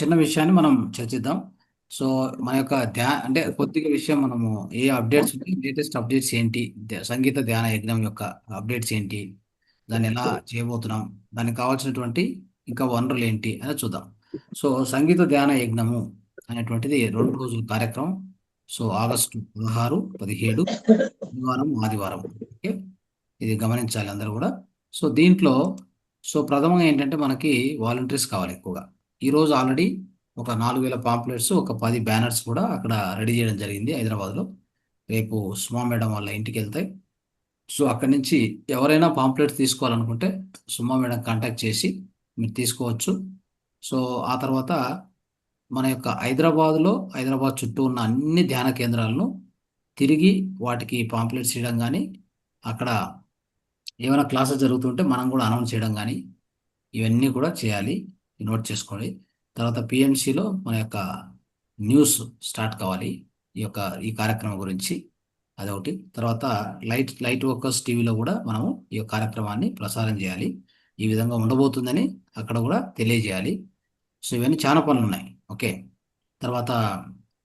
చిన్న విషయాన్ని మనం చర్చిద్దాం. సో, మన యొక్క అంటే కొద్దిగా విషయం మనము ఏ అప్డేట్స్ ఉన్నాయి, లేటెస్ట్ అప్డేట్స్ ఏంటి, సంగీత ధ్యాన యజ్ఞం యొక్క అప్డేట్స్ ఏంటి, దాన్ని ఎలా చేయబోతున్నాం, దానికి కావాల్సినటువంటి ఇంకా వనరులు ఏంటి అనేది చూద్దాం. సో, సంగీత ధ్యాన యజ్ఞము అనేటువంటిది 2 రోజుల కార్యక్రమం. సో, ఆగస్టు 16, 17 శనివారం, ఆదివారం. ఓకే, ఇది గమనించాలి అందరూ కూడా. సో దీంట్లో ప్రథమంగా ఏంటంటే మనకి వాలంటీర్స్ కావాలి ఎక్కువగా. ఈరోజు ఆల్రెడీ ఒక 4,000 పాంప్లెట్స్, ఒక 10 బ్యానర్స్ కూడా అక్కడ రెడీ చేయడం జరిగింది హైదరాబాద్లో. రేపు సుమా మేడం వాళ్ళ ఇంటికి వెళ్తాయి. సో అక్కడి నుంచి ఎవరైనా పాంప్లెట్స్ తీసుకోవాలనుకుంటే సుమా మేడం కాంటాక్ట్ చేసి మీరు తీసుకోవచ్చు. సో ఆ తర్వాత మన యొక్క హైదరాబాద్ చుట్టూ ఉన్న అన్ని ధ్యాన కేంద్రాలను తిరిగి వాటికి పాంప్లెట్స్ ఇవ్వడం కానీ, అక్కడ ఏమైనా క్లాసెస్ జరుగుతుంటే మనం కూడా అనౌన్స్ చేయడం కానీ, ఇవన్నీ కూడా చేయాలి. నోట్ చేసుకోండి. తర్వాత పిఎంసిలో మన యొక్క న్యూస్ స్టార్ట్ కావాలి ఈ కార్యక్రమం గురించి. అదొకటి. తర్వాత లైట్ వర్కర్స్ టీవీలో కూడా మనము ఈ యొక్క కార్యక్రమాన్ని ప్రసారం చేయాలి. ఈ విధంగా ఉండబోతుందని అక్కడ కూడా తెలియజేయాలి. సో ఇవన్నీ చాలా పనులు ఉన్నాయి. ఓకే. తర్వాత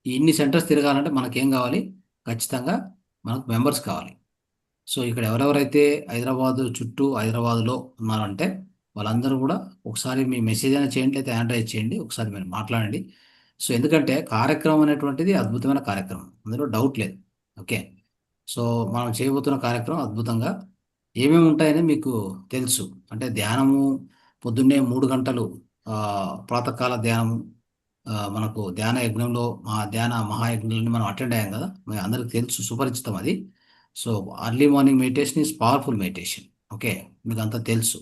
ఈ ఇన్ని సెంటర్స్ తిరగాలంటే మనకేం కావాలి? ఖచ్చితంగా మనకు మెంబర్స్ కావాలి. సో ఇక్కడ ఎవరెవరైతే హైదరాబాద్లో ఉన్నారంటే వాళ్ళందరూ కూడా ఒకసారి మీ మెసేజ్ అయినా చేయండి, లేదా హ్యాండ్ రైజ్ చేయండి, ఒకసారి మీరు మాట్లాడండి. సో ఎందుకంటే కార్యక్రమం అనేటువంటిది అద్భుతమైన కార్యక్రమం, అందులో డౌట్ లేదు. ఓకే. సో మనం చేయబోతున్న కార్యక్రమం అద్భుతంగా ఏమేమి ఉంటాయని మీకు తెలుసు. అంటే ధ్యానము పొద్దున్నే 3 గంటలు, ఆ, ప్రాతకాల ధ్యానము, మనకు ధ్యాన యజ్ఞంలో ధ్యాన మహాయజ్ఞంలో మనం అటెండ్ అయ్యాం కదా, మరి అందరికి తెలుసు, సుపరిచితం అది. So early morning meditation is powerful meditation. Okay, మీకు అంతా తెలుసు.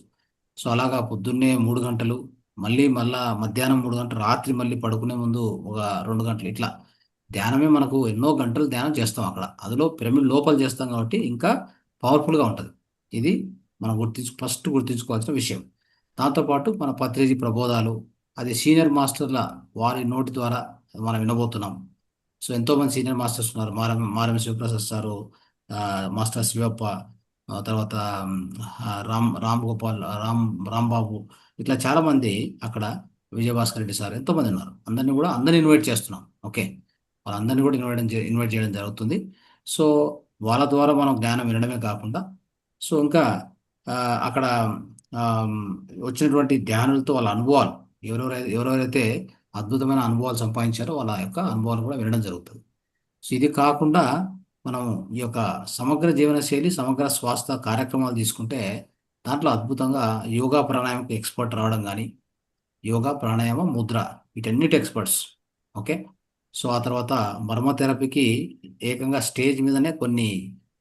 సో అలాగా పొద్దున్నే 3 గంటలు, మళ్ళా మధ్యాహ్నం 3 గంటలు, రాత్రి మళ్ళీ పడుకునే ముందు ఒక 2 గంటలు, ఇట్లా ధ్యానమే మనకు ఎన్నో గంటలు ధ్యానం చేస్తాం అక్కడ. అందులో పిరమిడ్ లోపల చేస్తాం కాబట్టి ఇంకా పవర్ఫుల్గా ఉంటుంది. ఇది మనం ఫస్ట్ గుర్తుంచుకోవాల్సిన విషయం. దాంతోపాటు మన పత్రిజీ ప్రబోధాలు, అది సీనియర్ మాస్టర్ల వారి నోటి ద్వారా మనం వినబోతున్నాం. సో ఎంతోమంది సీనియర్ మాస్టర్స్ ఉన్నారు. మారం శివప్రసాద్ సారు, మాస్టర్ శివప్ప, తర్వాత రామ్ గోపాల్, రాంబాబు, ఇట్లా చాలా మంది అక్కడ, విజయభాస్కర్ రెడ్డి సార్, ఎంతోమంది ఉన్నారు. అందరినీ ఇన్వైట్ చేస్తున్నాం. ఓకే, వాళ్ళందరినీ కూడా ఇన్వైట్ చేయడం జరుగుతుంది. సో వాళ్ళ ద్వారా మనం జ్ఞానం వినడమే కాకుండా, సో ఇంకా ఆ, అక్కడ ఆ, వచ్చినటువంటి ధ్యానులతో వాళ్ళ అనుభవాలు, ఎవరెవరైతే అద్భుతమైన అనుభవాలు సంపాదించారో వాళ్ళ యొక్క అనుభవాలు కూడా వినడం జరుగుతుంది. సో ఇది కాకుండా మనం ఈ యొక్క సమగ్ర జీవనశైలి, సమగ్ర స్వాస్థ్య కార్యక్రమాలు తీసుకుంటే దాంట్లో అద్భుతంగా యోగా ప్రాణాయామకు ఎక్స్పర్ట్ రావడం కానీ, యోగా ప్రాణాయామ ముద్ర, వీటన్నిటి ఎక్స్పర్ట్స్. ఓకే. సో ఆ తర్వాత మర్మ థెరపీకి ఏకంగా స్టేజ్ మీదనే కొన్ని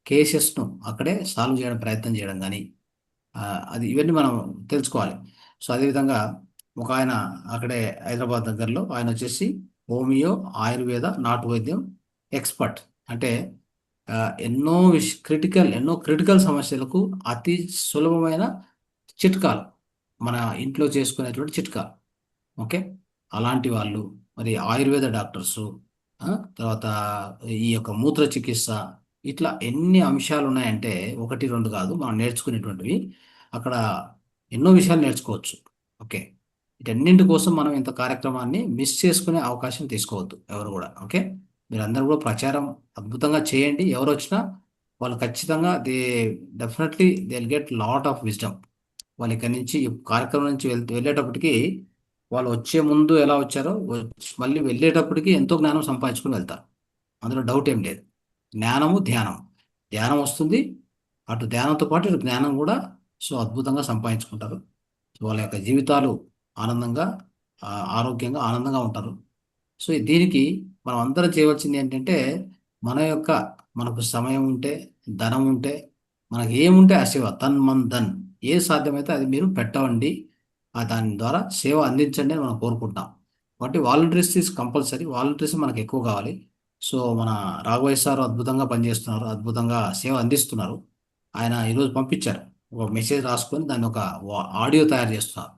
కేసెస్ను అక్కడే సాల్వ్ చేయడం ప్రయత్నం చేయడం కానీ, ఆ, ఇవన్నీ మనం తెలుసుకోవాలి. సో అదేవిధంగా ఒక ఆయన అక్కడే హైదరాబాద్ దగ్గరలో ఆయన వచ్చేసి హోమియో, ఆయుర్వేద, నాటు వైద్యం ఎక్స్పర్ట్. అంటే ఆ, ఎన్నో క్రిటికల్ సమస్యలకు అతి సులభమైన చిట్కాలు, మన ఇంట్లో చేసుకునేటువంటి చిట్కాలు. ఓకే, అలాంటి వాళ్ళు. మరి ఆయుర్వేద డాక్టర్సు, ఆ, తర్వాత ఈ యొక్క మూత్ర చికిత్స, ఇట్లా ఎన్ని అంశాలు ఉన్నాయంటే ఒకటి రెండు కాదు మనం నేర్చుకునేటువంటివి. అక్కడ ఎన్నో విషయాలు నేర్చుకోవచ్చు. ఓకే, వీటన్నింటి కోసం మనం ఇంత కార్యక్రమాన్ని మిస్ చేసుకునే అవకాశం తీసుకోవద్దు ఎవరు కూడా. ఓకే, మీరందరూ కూడా ప్రచారం అద్భుతంగా చేయండి. ఎవరు వచ్చినా వాళ్ళు ఖచ్చితంగా they will get lot of wisdom. వాళ్ళు ఇక్కడి నుంచి ఈ కార్యక్రమం నుంచి వెళ్ళేటప్పటికి, వాళ్ళు వచ్చే ముందు ఎలా వచ్చారో మళ్ళీ వెళ్ళేటప్పటికి ఎంతో జ్ఞానం సంపాదించుకుని వెళ్తారు. అందులో డౌట్ ఏం లేదు. జ్ఞానము, ధ్యానం. ధ్యానం వస్తుంది, అటు ధ్యానంతో పాటు ఇటు జ్ఞానం కూడా. సో అద్భుతంగా సంపాదించుకుంటారు. సో వాళ్ళ యొక్క జీవితాలు ఆనందంగా, ఆ, ఆరోగ్యంగా, ఆనందంగా ఉంటారు. సో దీనికి మనం అందరం చేయవలసింది ఏంటంటే, మన యొక్క మనకు సమయం ఉంటే, ధనం ఉంటే, మనకి ఏముంటే ఆ సేవ, ధన్ ఏది సాధ్యమైతే అది మీరు పెట్టండి. దాని ద్వారా సేవ అందించండి అని మనం కోరుకుంటాం. కాబట్టి వాలంటీర్స్ ఈజ్ కంపల్సరీ. వాలంటీర్స్ మనకు ఎక్కువ కావాలి. సో మన రాఘవయ్య సార్ అద్భుతంగా పనిచేస్తున్నారు, అద్భుతంగా సేవ అందిస్తున్నారు. ఆయన ఈరోజు పంపించారు, ఒక మెసేజ్ రాసుకొని దాన్ని ఒక ఆడియో తయారు చేస్తున్నారు.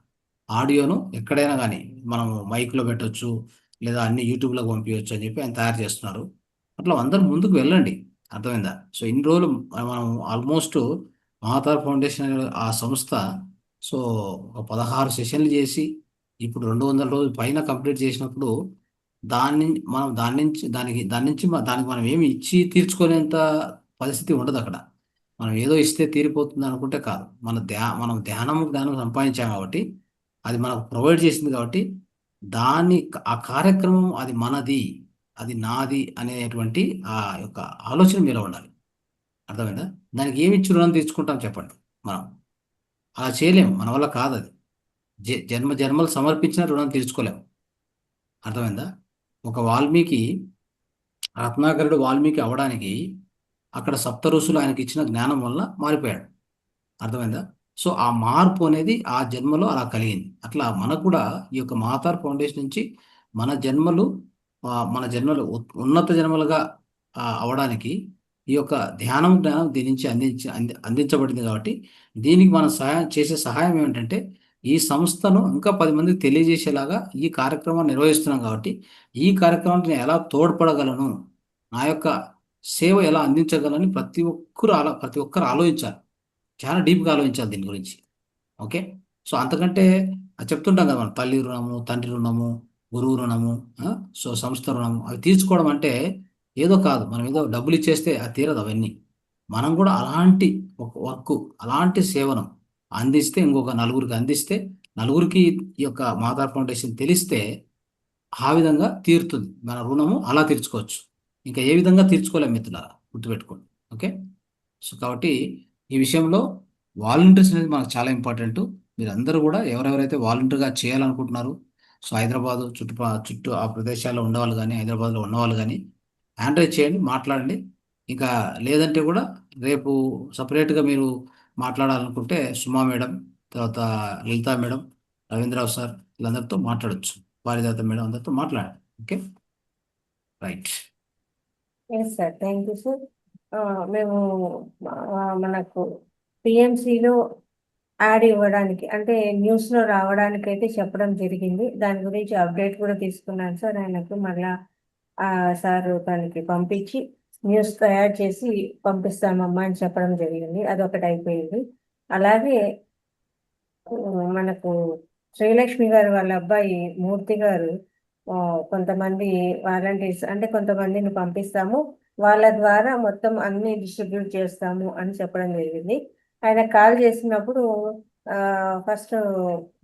ఆడియోను ఎక్కడైనా కానీ మనం మైక్లో పెట్టొచ్చు, లేదా అన్ని యూట్యూబ్లో పంపించవచ్చు అని చెప్పి ఆయన తయారు చేస్తున్నారు. అట్లా అందరూ ముందుకు వెళ్ళండి. అర్థమైందా? సో ఇన్ని రోజులు మనం ఆల్మోస్ట్ మహాతార్ ఫౌండేషన్ అనే ఆ సంస్థ, సో ఒక 16 సెషన్లు చేసి ఇప్పుడు 200 రోజులు పైన కంప్లీట్ చేసినప్పుడు మనం దానికి మనం ఏమి ఇచ్చి తీర్చుకునేంత పరిస్థితి ఉండదు అక్కడ. మనం ఏదో ఇస్తే తీరిపోతుంది అనుకుంటే కాదు. మనం జ్ఞానం సంపాదించాం కాబట్టి, అది మనకు ప్రొవైడ్ చేసింది కాబట్టి, ఆ కార్యక్రమం అది మనది, అది నాది అనేటువంటి ఆ యొక్క ఆలోచన మీలో ఉండాలి. అర్థమైందా? దానికి ఏమి ఇచ్చి రుణం తీర్చుకుంటాం చెప్పండి మనం? అలా చేయలేము, మన వల్ల కాదు అది. జన్మ జన్మలు సమర్పించిన రుణం తీర్చుకోలేము. అర్థమైందా? ఒక రత్నాకరుడు వాల్మీకి అవడానికి అక్కడ సప్త ఋషులు ఆయనకి ఇచ్చిన జ్ఞానం వల్ల మారిపోయాడు. అర్థమైందా? సో ఆ మార్పు అనేది ఆ జన్మలో అలా కలిగింది. అట్లా మనకు కూడా ఈ యొక్క మాతార్ ఫౌండేషన్ నుంచి మన జన్మలు ఉన్నత జన్మలుగా అవడానికి ఈ యొక్క జ్ఞానం దీని నుంచి అందించబడింది కాబట్టి, దీనికి మనం చేసే సహాయం ఏమిటంటే, ఈ సంస్థను ఇంకా 10 మందికి తెలియజేసేలాగా ఈ కార్యక్రమాన్ని నిర్వహిస్తున్నాం కాబట్టి, ఈ కార్యక్రమానికి నేను ఎలా తోడ్పడగలను, నా యొక్క సేవ ఎలా అందించగలని ప్రతి ఒక్కరు ఆలోచించాలి. చాలా డీప్గా ఆలోచించాలి దీని గురించి. ఓకే. సో అంతకంటే చెప్తుంటాం కదా మనం, తల్లి రుణము, తండ్రి రుణము, గురువు రుణము, ఆ, సో సంస్థ రుణము, అవి తీర్చుకోవడం అంటే ఏదో కాదు. మనం ఏదో డబ్బులు ఇచ్చేస్తే అది తీరదు అవన్నీ. మనం కూడా అలాంటి ఒక వర్క్, అలాంటి సేవను అందిస్తే, ఇంకొక నలుగురికి అందిస్తే, నలుగురికి ఈ యొక్క మాతా ఫౌండేషన్ తెలిస్తే, ఆ విధంగా తీరుతుంది మన రుణము. అలా తీర్చుకోవచ్చు. ఇంకా ఏ విధంగా తీర్చుకోలేము మిత్రులారా, గుర్తుపెట్టుకోండి. ఓకే. సో కాబట్టి ఈ విషయంలో వాలంటీర్స్ అనేది మనకు చాలా ఇంపార్టెంట్. మీరందరూ కూడా ఎవరెవరైతే వాలంటీర్గా చేయాలనుకుంటున్నారు, సో హైదరాబాదు చుట్టూ ఆ ప్రదేశాల్లో ఉండేవాళ్ళు కానీ, హైదరాబాద్లో ఉన్నవాళ్ళు కానీ హ్యాండ్ రైజ్ చేయండి, మాట్లాడండి. ఇంకా లేదంటే కూడా రేపు సపరేట్గా మీరు మాట్లాడాలనుకుంటే సుమా మేడం, తర్వాత లలితా మేడం, రవీంద్రరావు సార్, వీళ్ళందరితో మాట్లాడొచ్చు. పారిజాత మేడం అందరితో మాట్లాడండి. Okay. Right. Yes sir, thank you sir. మేము మనకు పిఎంసిలో యాడ్ ఇవ్వడానికి, అంటే న్యూస్లో రావడానికి అయితే చెప్పడం జరిగింది. దాని గురించి అప్డేట్ కూడా తీసుకున్నాను సార్. ఆయనకు మళ్ళా సార్ దానికి పంపించి న్యూస్ తయారు చేసి పంపిస్తామమ్మా అని చెప్పడం జరిగింది. అదొకటి అయిపోయింది. అలాగే మనకు శ్రీలక్ష్మి గారు వాళ్ళ అబ్బాయి మూర్తి గారు కొంతమంది వాలంటీర్స్, అంటే కొంతమందిని పంపిస్తాము, వాళ్ళ ద్వారా మొత్తం అన్ని డిస్ట్రిబ్యూట్ చేస్తాము అని చెప్పడం జరిగింది. ఆయన కాల్ చేసినప్పుడు ఫస్ట్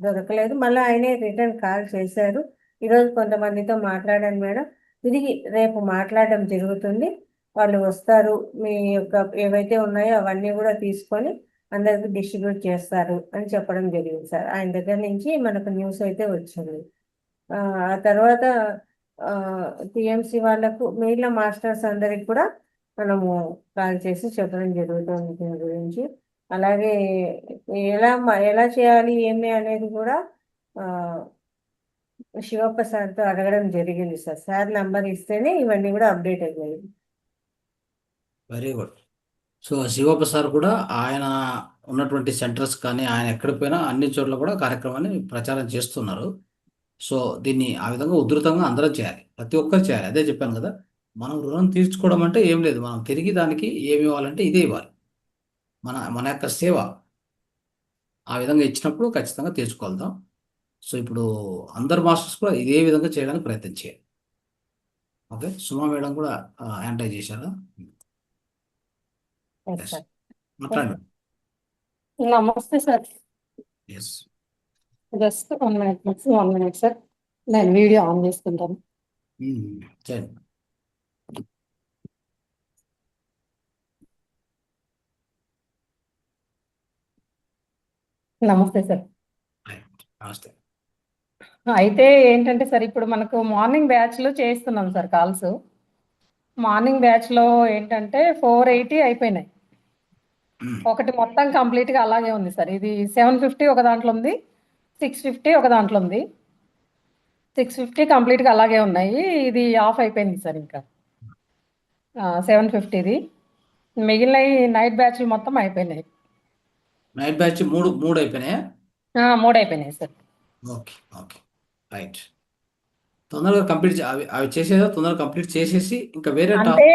దొరకలేదు, మళ్ళీ ఆయనే రిటర్న్ కాల్ చేశారు. ఈరోజు కొంతమందితో మాట్లాడాను మేడం, తిరిగి రేపు మాట్లాడడం జరుగుతుంది. వాళ్ళు వస్తారు, మీ యొక్క ఏవైతే ఉన్నాయో అవన్నీ కూడా తీసుకొని అందరికి డిస్ట్రిబ్యూట్ చేస్తారు అని చెప్పడం జరిగింది సార్. ఆయన దగ్గర నుంచి మనకు న్యూస్ అయితే వచ్చింది. ఆ తర్వాత టిఎంసి వాళ్ళకు మిగిలిన మాస్టర్స్ అందరికి కూడా మనము కాల్ చేసి చెప్పడం జరుగుతుంది దీని గురించి. అలాగే ఎలా చేయాలి ఏమి అనేది కూడా శివప్ప సార్తో అడగడం జరిగింది సార్. సార్ నంబర్ ఇస్తేనే ఇవన్నీ కూడా అప్డేట్ అయ్యాయి. Very good. So Shivappa sir కూడా ఆయన ఉన్నటువంటి సెంటర్స్ కానీ, ఆయన ఎక్కడికి పోయినా అన్ని చోట్ల కూడా కార్యక్రమాన్ని ప్రచారం చేస్తున్నారు. సో దీన్ని ఆ విధంగా ఉధృతంగా అందరం చేయాలి, ప్రతి ఒక్కరు చేయాలి. అదే చెప్పాను కదా, మనం రుణం తీర్చుకోవడం అంటే ఏం లేదు, మనం తిరిగి దానికి ఏమి ఇవ్వాలంటే ఇదే ఇవ్వాలి. మన యొక్క సేవ ఆ విధంగా ఇచ్చినప్పుడు ఖచ్చితంగా తీర్చుకోగలుగుతాం. సో ఇప్పుడు అందరు మాస్టర్స్ కూడా ఇదే విధంగా చేయడానికి ప్రయత్నం చేయాలి. ఓకే. సుమా మేడం కూడా యాంటై చేశారా? Yes yes, sir. మాట్లాడండి. నమస్తే సార్. ఎస్. జస్ట్ 1 minute సార్. నేను వీడియో ఆన్ చేసుకుంటాను. చేయండి. నమస్తే సార్. నమస్తే. అయితే ఏంటంటే సార్, ఇప్పుడు మనకు మార్నింగ్ బ్యాచ్లో చేస్తున్నాం సార్ కాల్స్. మార్నింగ్ బ్యాచ్లో ఏంటంటే 480 అయిపోయినాయి. ఒకటి మొత్తం కంప్లీట్గా అలాగే ఉంది సార్. ఇది 750 ఒక దాంట్లో ఉంది, 650 ఒక దాంట్లో ఉంది. 650 కంప్లీట్గా అలాగే ఉన్నాయి. ఇది ఆఫ్ అయిపోయింది సార్. ఇంకా 750ది మిగిలిన నైట్ బ్యాచ్లు మొత్తం అయిపోయినాయి. నైట్ బ్యాచ్ మూడు అయిపోయినాయా? 3 అయిపోయినాయి సార్. ఓకే. ఓకే. రైట్. తొందరగా కంప్లీట్ అవి చేసేదా తొందరగా కంప్లీట్ చేసేసి ఇంకా వేరే అంటే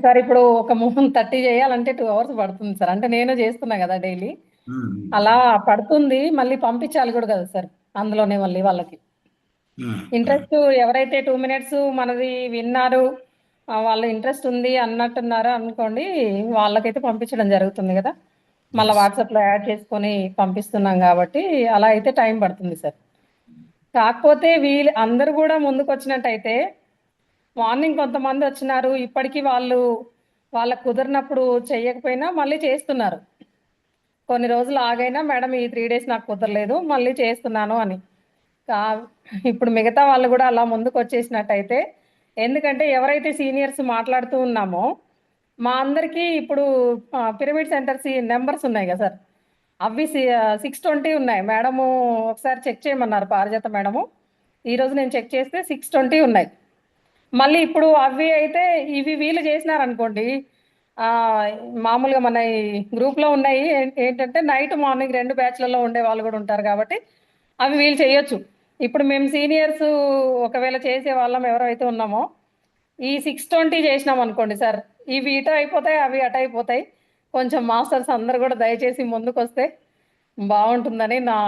సార్ ఇప్పుడు ఒక 30 చేయాలంటే 2 hours పడుతుంది సార్. అంటే నేను చేస్తున్నా కదా డైలీ, అలా పడుతుంది. మళ్ళీ పంపించాలి కూడా కదా సార్. అందులోనే మళ్ళీ వాళ్ళకి ఉమ్, ఇంట్రెస్ట్ ఎవరైతే 2 minutes మనది విన్నారు, వాళ్ళ ఇంట్రెస్ట్ ఉంది అన్నట్టున్నారో అనుకోండి, వాళ్ళకైతే పంపించడం జరుగుతుంది కదా. మళ్ళీ yes. వాట్సాప్లో యాడ్ చేసుకొని పంపిస్తున్నాం కాబట్టి అలా అయితే టైం పడుతుంది సార్. కాకపోతే వీళ్ళు అందరూ కూడా ముందుకు వచ్చినట్టయితే, మార్నింగ్ కొంతమంది వచ్చినారు, ఇప్పటికీ వాళ్ళకు కుదిరినప్పుడు చెయ్యకపోయినా మళ్ళీ చేస్తున్నారు. కొన్ని రోజులు ఆగైనా మేడం ఈ 3 days నాకు కుదరలేదు, మళ్ళీ చేస్తున్నాను అని. కా ఇప్పుడు మిగతా వాళ్ళు కూడా అలా ముందుకు వచ్చేసినట్టయితే, ఎందుకంటే ఎవరైతే సీనియర్స్ మాట్లాడుతూ ఉన్నామో, మా అందరికీ ఇప్పుడు పిరమిడ్ సెంటర్స్ నెంబర్స్ ఉన్నాయి కదా సార్, అవి 620 ఉన్నాయి. మేడము ఒకసారి చెక్ చేయమన్నారు పారిజాత మేడము. ఈరోజు నేను చెక్ చేస్తే 620 ఉన్నాయి. మళ్ళీ ఇప్పుడు అవి అయితే ఇవి వీళ్ళు చేసినారనుకోండి, ఆ, మామూలుగా మన ఈ గ్రూప్లో ఉన్నాయి ఏంటంటే నైట్ మార్నింగ్ 2 బ్యాచ్లలో ఉండే వాళ్ళు కూడా ఉంటారు కాబట్టి అవి వీళ్ళు చేయొచ్చు. ఇప్పుడు మేము సీనియర్స్ ఒకవేళ చేసే వాళ్ళం ఎవరైతే ఉన్నామో, ఈ 620 చేసినాం అనుకోండి సార్, ఇవి ఇటు అయిపోతాయి, అవి అటు అయిపోతాయి. కొంచెం మాస్టర్స్ అందరు కూడా దయచేసి ముందుకు వస్తే బాగుంటుందని నా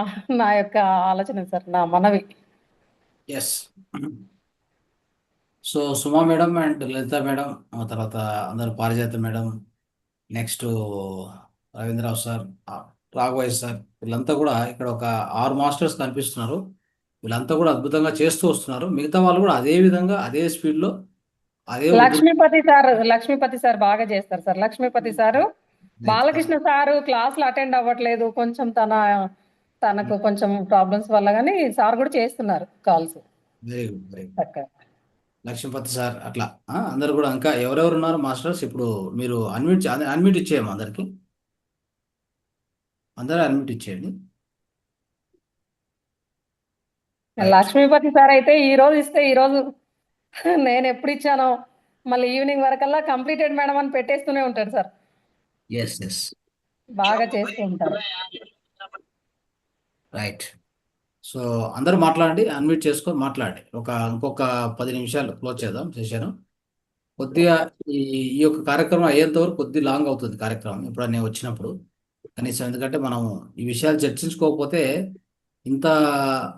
నా యొక్క ఆలోచన సార్, నా మనవి. Yes. So Suma madam and Lalitha madam, ఆ తర్వాత అందరు Parijatha madam, next Ravindra Rao sir, Raghavaiah sir, వీళ్ళంతా కూడా ఇక్కడ ఒక 6 మాస్టర్స్ కనిపిస్తున్నారు. వీళ్ళంతా కూడా అద్భుతంగా చేస్తూ వస్తున్నారు. మిగతా వాళ్ళు కూడా అదే విధంగా అదే స్పీడ్లో అదే ఉధృతి. లక్ష్మీపతి సార్ బాగా చేస్తారు sir. Lakshmipathi sir, Balakrishna sir క్లాసులు అటెండ్ అవ్వట్లేదు, కొంచెం తనకు కొంచెం ప్రాబ్లమ్స్ వల్ల, కానీ సార్ కూడా చేస్తున్నారు calls very good, very good. చక్కగా. లక్ష్మీపతి సార్ అట్లా అందరు కూడా ఇంకా ఎవరెవరు ఉన్నారు మాస్టర్స్? ఇప్పుడు మీరు అన్మ్యూట్ ఇచ్చేయము అందరికి, అందరూ అన్మ్యూట్ ఇచ్చేయండి. రైట్. లక్ష్మీపతి సార్ అయితే ఈ రోజు ఇస్తే ఈ రోజు నేను ఎప్పుడు ఇచ్చానో మళ్ళీ ఈవినింగ్ వరకల్లా కంప్లీటెడ్ మేడం అని పెట్టేస్తూనే ఉంటాడు సార్. Yes yes. బాగా చేస్తూ ఉంటారు. రైట్. సో అందరూ మాట్లాడండి, అన్మ్యూట్ చేసుకొని మాట్లాడండి. ఇంకొక 10 నిమిషాలు క్లోజ్ చేద్దాం సెషన్. కొద్దిగా ఈ ఈ యొక్క కార్యక్రమం అయ్యేంత వరకు కొద్ది లాంగ్ అవుతుంది కార్యక్రమం ఎప్పుడైనా నేను వచ్చినప్పుడు కనీసం. ఎందుకంటే మనం ఈ విషయాలు చర్చించుకోకపోతే ఇంత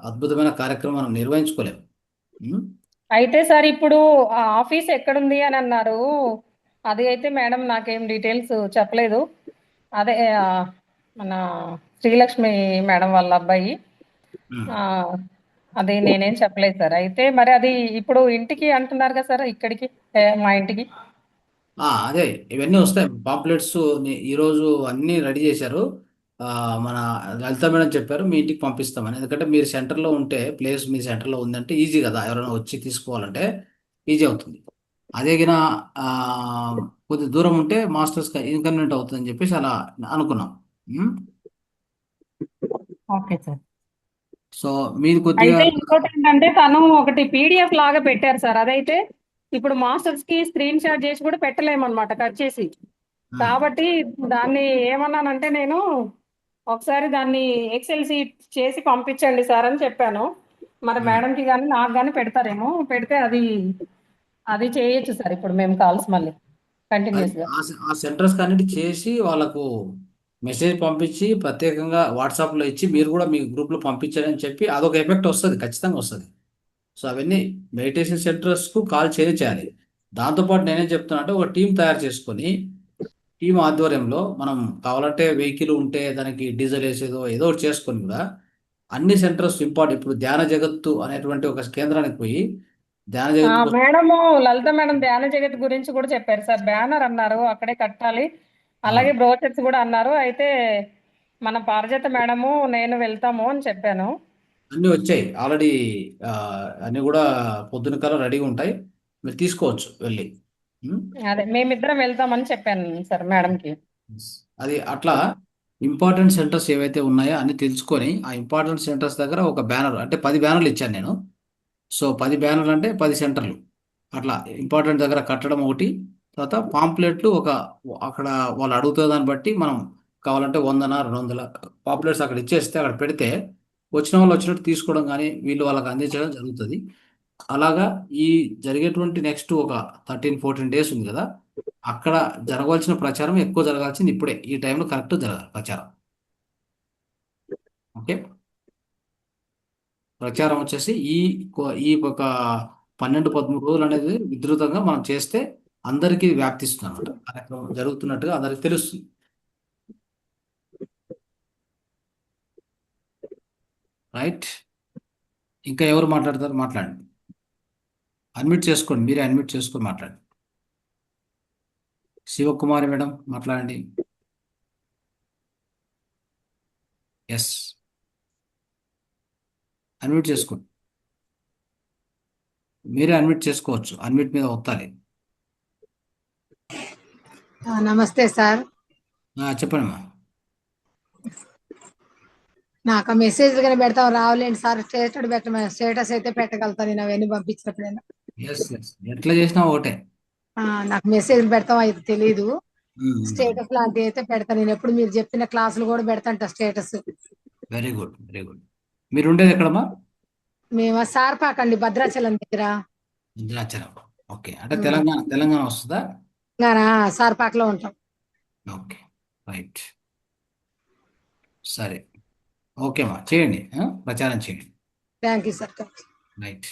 అద్భుతమైన కార్యక్రమం మనం నిర్వహించుకోలేము. ఉమ్? అయితే సార్ ఇప్పుడు ఆ ఆఫీస్ ఎక్కడుంది అని అన్నారు. అది అయితే మేడం నాకేం డీటెయిల్స్ చెప్పలేదు. అదే మన శ్రీలక్ష్మి మేడం వాళ్ళ అబ్బాయి, ఉమ్. ఆ, అది నేనేం చెప్పలేదు సార్. అయితే మరి అది ఇప్పుడు ఇంటికి అంటున్నారు కదా సార్, ఇక్కడికి మా ఇంటికి. అదే ఇవన్నీ వస్తాయి పాంప్లెట్స్. ఈరోజు అన్నీ రెడీ చేశారు. మన లలిత మేడం చెప్పారు మీ ఇంటికి పంపిస్తామని. ఎందుకంటే మీరు సెంటర్లో ఉంటే, ప్లేస్ మీ సెంటర్లో ఉందంటే ఈజీ కదా, ఎవరైనా వచ్చి తీసుకోవాలంటే ఈజీ అవుతుంది. అదే గిన ఆ, కొద్ది దూరం ఉంటే మాస్టర్స్ ఇన్కన్వీనియంట్ అవుతుందని చెప్పేసి అలా అనుకున్నాం. ఉమ్? Okay sir. సో మీది కొద్దిగా అయితే ఇంకోటి ఏంటంటే తను ఒకటి పీడిఎఫ్ లాగా పెట్టారు సార్. అదైతే ఇప్పుడు మాస్టర్స్ కి స్క్రీన్ షాట్ చేసి కూడా పెట్టలేమన్నమాట, కట్ చేసి. కాబట్టి దాన్ని ఏమన్నానంటే నేను ఒకసారి దాన్ని ఎక్సెల్ సీట్ చేసి పంపించండి సార్ అని చెప్పాను. మరి మేడంకి కానీ నాకు కానీ పెడతారేమో, పెడితే అది చేయొచ్చు సార్. ఇప్పుడు మేము కాల్స్ మళ్ళీ కంటిన్యూస్ గా. ఆ సెంటర్స్ కన్నిటి చేసి వాళ్ళకు మెసేజ్ పంపించి ప్రత్యేకంగా వాట్సాప్లో ఇచ్చి మీరు కూడా మీ గ్రూప్లో పంపించారని చెప్పి అదొక ఎఫెక్ట్ వస్తుంది, ఖచ్చితంగా వస్తుంది. సో అవన్నీ మెడిటేషన్ సెంటర్స్కు కాల్ చేయాలి. దాంతోపాటు నేనేం చెప్తున్నా అంటే ఒక టీం తయారు చేసుకొని, టీం ఆధ్వర్యంలో మనం కావాలంటే వెహికల్ ఉంటే దానికి డీజిల్ వేసేదో ఏదో ఒకటి చేసుకొని కూడా అన్ని సెంటర్స్ ఇంపార్టెంట్. ఇప్పుడు ధ్యాన జగత్తు అనేటువంటి ఒక కేంద్రానికి పోయి ధ్యాన జగత్తు మేడము లలిత మేడం ధ్యాన జగత్ గురించి కూడా చెప్పారు సార్. బ్యానర్ అన్నారు అక్కడే కట్టాలి, అలాగే బ్రోచర్స్ కూడా అన్నారు. అయితే మన పారిజాత మేడము నేను వెళ్తాము అని చెప్పాను. అన్నీ వచ్చాయి ఆల్రెడీ. అన్నీ కూడా పొద్దున కల్లా రెడీగా ఉంటాయి, మీరు తీసుకోవచ్చు వెళ్ళి. ఉం? అదే మేమిద్దరం వెళ్తామని చెప్పాను సార్ మేడంకి. అది అట్లా ఇంపార్టెంట్ సెంటర్స్ ఏవైతే ఉన్నాయో అన్ని తెలుసుకొని ఆ ఇంపార్టెంట్ సెంటర్స్ దగ్గర ఒక బ్యానర్ అంటే 10 బ్యానర్లు ఇచ్చాను నేను. సో 10 బ్యానర్లు అంటే 10 సెంటర్లు అట్లా ఇంపార్టెంట్ దగ్గర కట్టడం ఒకటి. తర్వాత పాంప్లెట్లు అక్కడ వాళ్ళు అడుగుతున్న దాన్ని బట్టి మనం కావాలంటే 100 200 పాంప్లెట్స్ అక్కడ ఇచ్చేస్తే అక్కడ పెడితే వచ్చిన వాళ్ళు వచ్చినట్టు తీసుకోవడం కానీ వీళ్ళు వాళ్ళకి అందించడం జరుగుతుంది. అలాగా ఈ జరిగేటువంటి నెక్స్ట్ ఒక 13-14 డేస్ ఉంది కదా, అక్కడ జరగవలసిన ప్రచారం ఎక్కువ జరగాల్సింది ఇప్పుడే ఈ టైంలో కరెక్ట్ జరగాలి ప్రచారం. ఓకే. ప్రచారం వచ్చేసి ఈ ఒక 12-13 రోజులు అనేది విస్తృతంగా మనం చేస్తే అందరికీ వ్యాప్తిస్తుంది అనమాట. కార్యక్రమం జరుగుతున్నట్టుగా అందరికి తెలుస్తుంది. రైట్. ఇంకా ఎవరు మాట్లాడతారు? మాట్లాడండి. అన్మ్యూట్ చేసుకోండి, మీరే అన్మ్యూట్ చేసుకొని మాట్లాడండి. శివకుమారి మేడం మాట్లాడండి. ఎస్, అన్మ్యూట్ చేసుకోండి. మీరే అన్మ్యూట్ చేసుకోవచ్చు, అన్మ్యూట్ మీద ఒత్తాలి. నమస్తే సార్. చెప్పండి అమ్మా. నాకు మెసేజ్ కానీ పెడతాం రావులేండి సార్. స్టేటస్ అయితే పెట్టగలుగుతాను నేను అవన్నీ పంపించినప్పుడైనా. ఎస్ ఎస్, ఎట్లా చేసినా ఒకటే. నాకు మెసేజ్ పెడతాం అయితే తెలీదు. స్టేటస్ లాంటివి అయితే పెడతాను నేను. ఎప్పుడు మీరు చెప్పిన క్లాసులు కూడా పెడతాంట status. Very good, very good. మీరు ఉండేది ఎక్కడమ్మా? మేము సార్పాక్ అండి, భద్రాచలం దగ్గర. భద్రాచలం. ఓకే, అంటే తెలంగాణ వస్తుందా? సార్పాక్ లో ఉంటాం. Okay, right. సరే, ఓకేమ్మా, చేయండి, ప్రచారం చేయండి. Thank you sir. Right.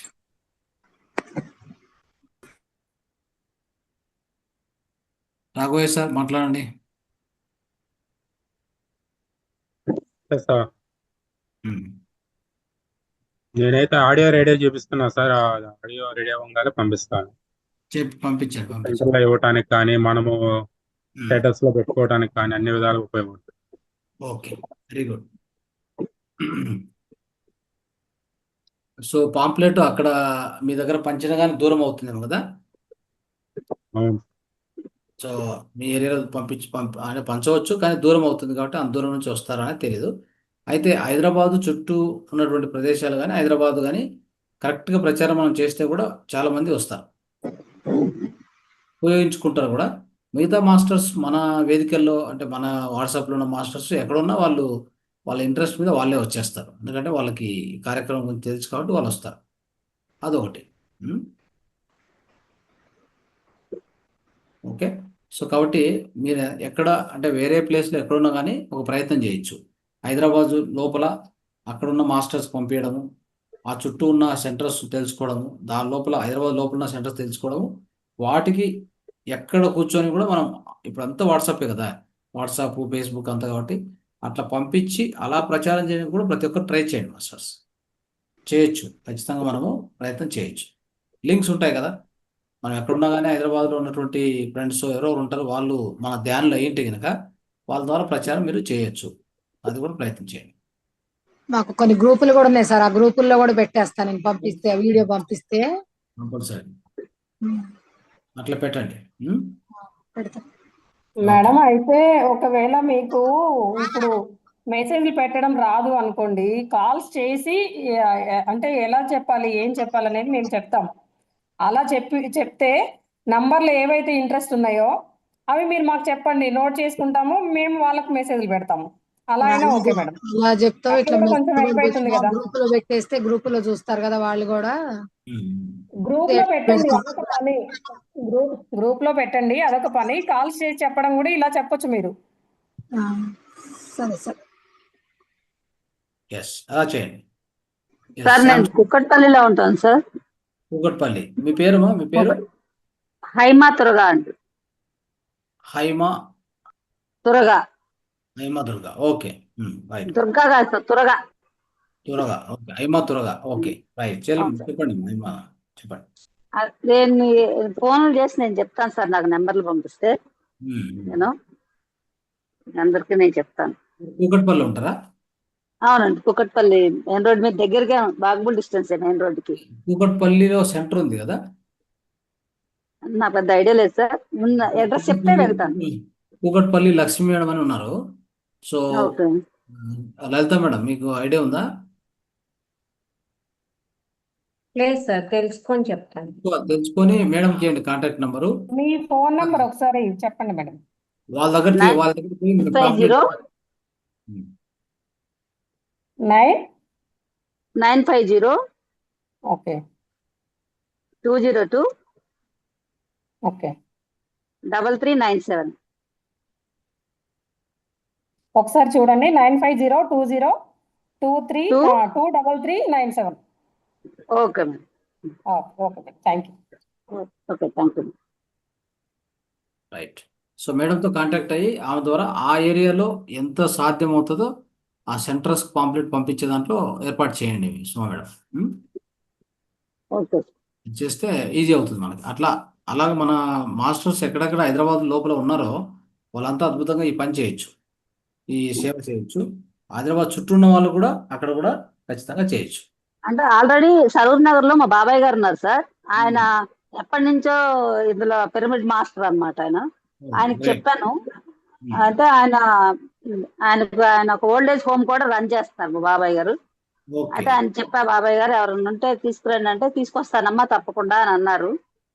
Raghavaiah sir మాట్లాడండి. సార్ నేనైతే ఆడియో రేడియో చూపిస్తున్నా సార్. ఆడియో రేడియో అవ్వగానే పంపిస్తాను. పంపించండి. సెంటర్లో ఇవ్వటానికి కానీ మనము స్టేటస్ లో పెట్టుకోవడానికి కానీ అన్ని విధాలుగా ఉపయోగపడుతుంది. Okay, very good. So pamphlet అక్కడ మీ దగ్గర పంచిన కానీ దూరం అవుతుందేమో కదా? అవును. సో మీ ఏరియాలో అంటే పంచవచ్చు, కానీ దూరం అవుతుంది కాబట్టి అంత దూరం నుంచి వస్తారని తెలియదు. అయితే హైదరాబాదు చుట్టూ ఉన్నటువంటి ప్రదేశాలు కానీ హైదరాబాద్ కానీ కరెక్ట్గా ప్రచారం మనం చేస్తే కూడా చాలా మంది వస్తారు, ఉపయోగించుకుంటారు కూడా. మిగతా మాస్టర్స్ మన వేదికల్లో అంటే మన వాట్సాప్లో ఉన్న మాస్టర్స్ ఎక్కడున్నా వాళ్ళ ఇంట్రెస్ట్ మీద వాళ్ళే వచ్చేస్తారు. ఎందుకంటే వాళ్ళకి కార్యక్రమం గురించి తెలుసు కాబట్టి వాళ్ళు వస్తారు. అదొకటి. ఓకే. సో కాబట్టి మీరు ఎక్కడ అంటే వేరే ప్లేస్లో ఎక్కడున్నా కానీ ఒక ప్రయత్నం చేయొచ్చు. హైదరాబాదు లోపల అక్కడున్న మాస్టర్స్ పంపించడము, ఆ చుట్టూ ఉన్న సెంటర్స్ తెలుసుకోవడము, దాని లోపల హైదరాబాద్ లోపల ఉన్న సెంటర్స్ తెలుసుకోవడము, వాటికి ఎక్కడ కూర్చొని కూడా మనం ఇప్పుడు అంతా వాట్సాపే కదా, వాట్సాప్ ఫేస్బుక్ అంతా, కాబట్టి అట్లా పంపించి అలా ప్రచారం చేయడానికి కూడా ప్రతి ఒక్కరు ట్రై చేయండి మాస్టర్స్. చేయొచ్చు, ఖచ్చితంగా మనము ప్రయత్నం చేయొచ్చు. లింక్స్ ఉంటాయి కదా, మనం ఎక్కడున్నా కానీ హైదరాబాద్లో ఉన్నటువంటి ఫ్రెండ్స్ ఎవరెవరు ఉంటారో వాళ్ళు మన ధ్యానంలో ఏంటి కనుక వాళ్ళ ద్వారా ప్రచారం మీరు చేయొచ్చు. అది కూడా ప్రయత్నం చేయండి. మాకు కొన్ని గ్రూపులు కూడా ఉన్నాయి సార్. ఆ గ్రూపుల్లో కూడా పెట్టేస్తాను నేను, పంపిస్తే వీడియో పంపిస్తే. కంపల్సరీ అట్లా పెట్టండి. పెడతాను మేడం, అయితే ఒకవేళ మీకు ఇప్పుడు మెసేజ్లు పెట్టడం రాదు అనుకోండి, కాల్స్ చేసి అంటే ఎలా చెప్పాలి, ఏం చెప్పాలి అనేది మేము చెప్తాం. అలా చెప్తే నంబర్లు ఏవైతే ఇంట్రెస్ట్ ఉన్నాయో అవి మీరు మాకు చెప్పండి, నోట్ చేసుకుంటాము, మేము వాళ్ళకి మెసేజ్లు పెడతాము. అలా అయినా ఓకే మేడం. అలా చెప్తాం. ఇట్లా అప్పుడు కొంచెం హెల్ప్ అవుతుంది కదా. గ్రూప్ లో పెట్టేస్తే గ్రూప్ లో చూస్తారు కదా వాళ్ళు కూడా. గ్రూప్ లో పెట్టండి, అదొక పని. గ్రూప్ లో పెట్టండి, అదొక పని. కాల్స్ చేసి చెప్పడం కూడా ఇలా చెప్పొచ్చు మీరు. సరే సరే. ఎస్, అలా చేయండి. సార్ నేను కుక్కట్పల్లిలో ఉంటాను సార్. కూకట్పల్లి. మీ పేరుమా? మీ పేరు? హైమా తురగా అండి. హైమా తురగా. హైమా దుర్గా. Okay, right. దుర్గా కాదు sir, Turaga. Turaga. Okay, Haima Turaga. Okay, right. చెప్పండి హైమా, చెప్పండి. నేను ఫోన్లు చేసి నేను చెప్తాను సార్, నాకు నెంబర్లు పంపిస్తే నేను అందరికి నేను చెప్తాను. కూకట్పల్లి ఉంటారా? అవునండి, కుక్కట్పల్లి మెయిన్ రోడ్ మీద దగ్గరగా, వాకబుల్ డిస్టెన్స్ మెయిన్ రోడ్డుకి. కూకట్పల్లిలో సెంటర్ ఉంది కదా? నా పెద్ద ఐడియా లేదు సార్, అడ్రస్ చెప్తే వెళ్తాను. కూకట్పల్లి లక్ష్మీ మేడం అని ఉన్నారు. So okay. లలిత మేడం, మీకు ఐడియా ఉందా? లేదు సార్, తెలుసుకొని చెప్తాను. తెలుసుకొని మేడం చేయండి కాంటాక్ట్ నెంబరు. మీ ఫోన్ నెంబర్ ఒకసారి చెప్పండి మేడం. వాళ్ళ దగ్గర 950 ఓకే 202 ఓకే 3397. ఒకసారి చూడండి. 95020 23 two 23397. Okay madam. Okay, thank you. Okay, thank you. Right. So మేడంతో కాంటాక్ట్ అయ్యి ఆమె ద్వారా ఆ ఏరియాలో ఎంత సాధ్యం అవుతుందో ఆ సెంటర్స్ పాంప్లెట్ పంపించే దాంట్లో ఏర్పాటు చేయండి సుమా మేడం. ఓకే. ఇది చేస్తే ఈజీ అవుతుంది మనకి. అలాగే మన మాస్టర్స్ ఎక్కడెక్కడ హైదరాబాద్ లోపల ఉన్నారో వాళ్ళంతా అద్భుతంగా ఈ పని చేయొచ్చు, ఈ సేవ చేయొచ్చు. హైదరాబాద్ చుట్టూ ఉన్న వాళ్ళు కూడా అక్కడ కూడా ఖచ్చితంగా చేయొచ్చు. అంటే ఆల్రెడీ సరూర్ నగర్ లో మా బాబాయ్ గారు ఉన్నారు సార్. ఆయన ఎప్పటి నుంచో ఇందులో పిరమిడ్ మాస్టర్ అన్నమాట. ఆయనకి గ్రేట్. చెప్పాను. అంటే ఆయన ఒక ఓల్డ్ ఏజ్ హోమ్ కూడా రన్ చేస్తారు మా బాబాయ్ గారు. ఓకే. అయితే ఆయన చెప్పా, బాబాయ్ గారు ఎవరైనా ఉంటే తీసుకురండి అంటే, తీసుకొస్తానమ్మా తప్పకుండా అని అన్నారు.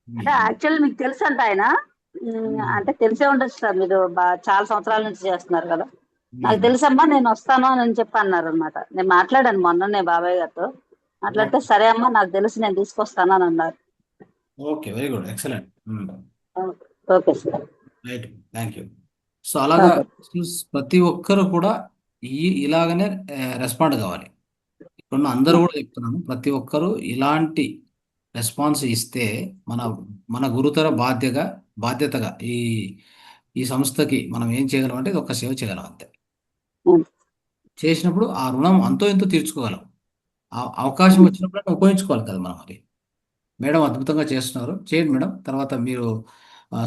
అంటే యాక్చువల్లీ మీకు తెలుసు అంట ఆయన. అంటే తెలిసే ఉండొచ్చు సార్, మీరు చాలా సంవత్సరాల నుంచి చేస్తున్నారు కదా. నాకు తెలుసమ్మా, నేను వస్తాను అని చెప్పి అన్నారు అనమాట. నేను మాట్లాడాను మొన్ననే బాబాయ్ గారితో. మాట్లాడితే సరే అమ్మా, నాకు తెలిసి నేను తీసుకొస్తాను అని అన్నారు. Okay, very good, excellent. Okay sir. Right, thank you. So అలాగా ఓకే. ప్రతి ఒక్కరు కూడా ఇలాగనే రెస్పాండ్ కావాలి. ఇప్పుడున్న అందరూ కూడా చెప్తున్నాను, ప్రతి ఒక్కరూ ఇలాంటి రెస్పాన్స్ ఇస్తే మన మన గురుతర బాధ్యతగా ఈ ఈ సంస్థకి మనం ఏం చేయగలం అంటే ఇది ఒక్క సేవ చేయగలం అంతే. చేసినప్పుడు ఆ రుణం అంతో ఎంతో తీర్చుకోగలం. అవకాశం వచ్చినప్పుడు ఉపయోగించుకోవాలి కదా మనం. మరి మేడం అద్భుతంగా చేస్తున్నారు, చేయండి మేడం. తర్వాత మీరు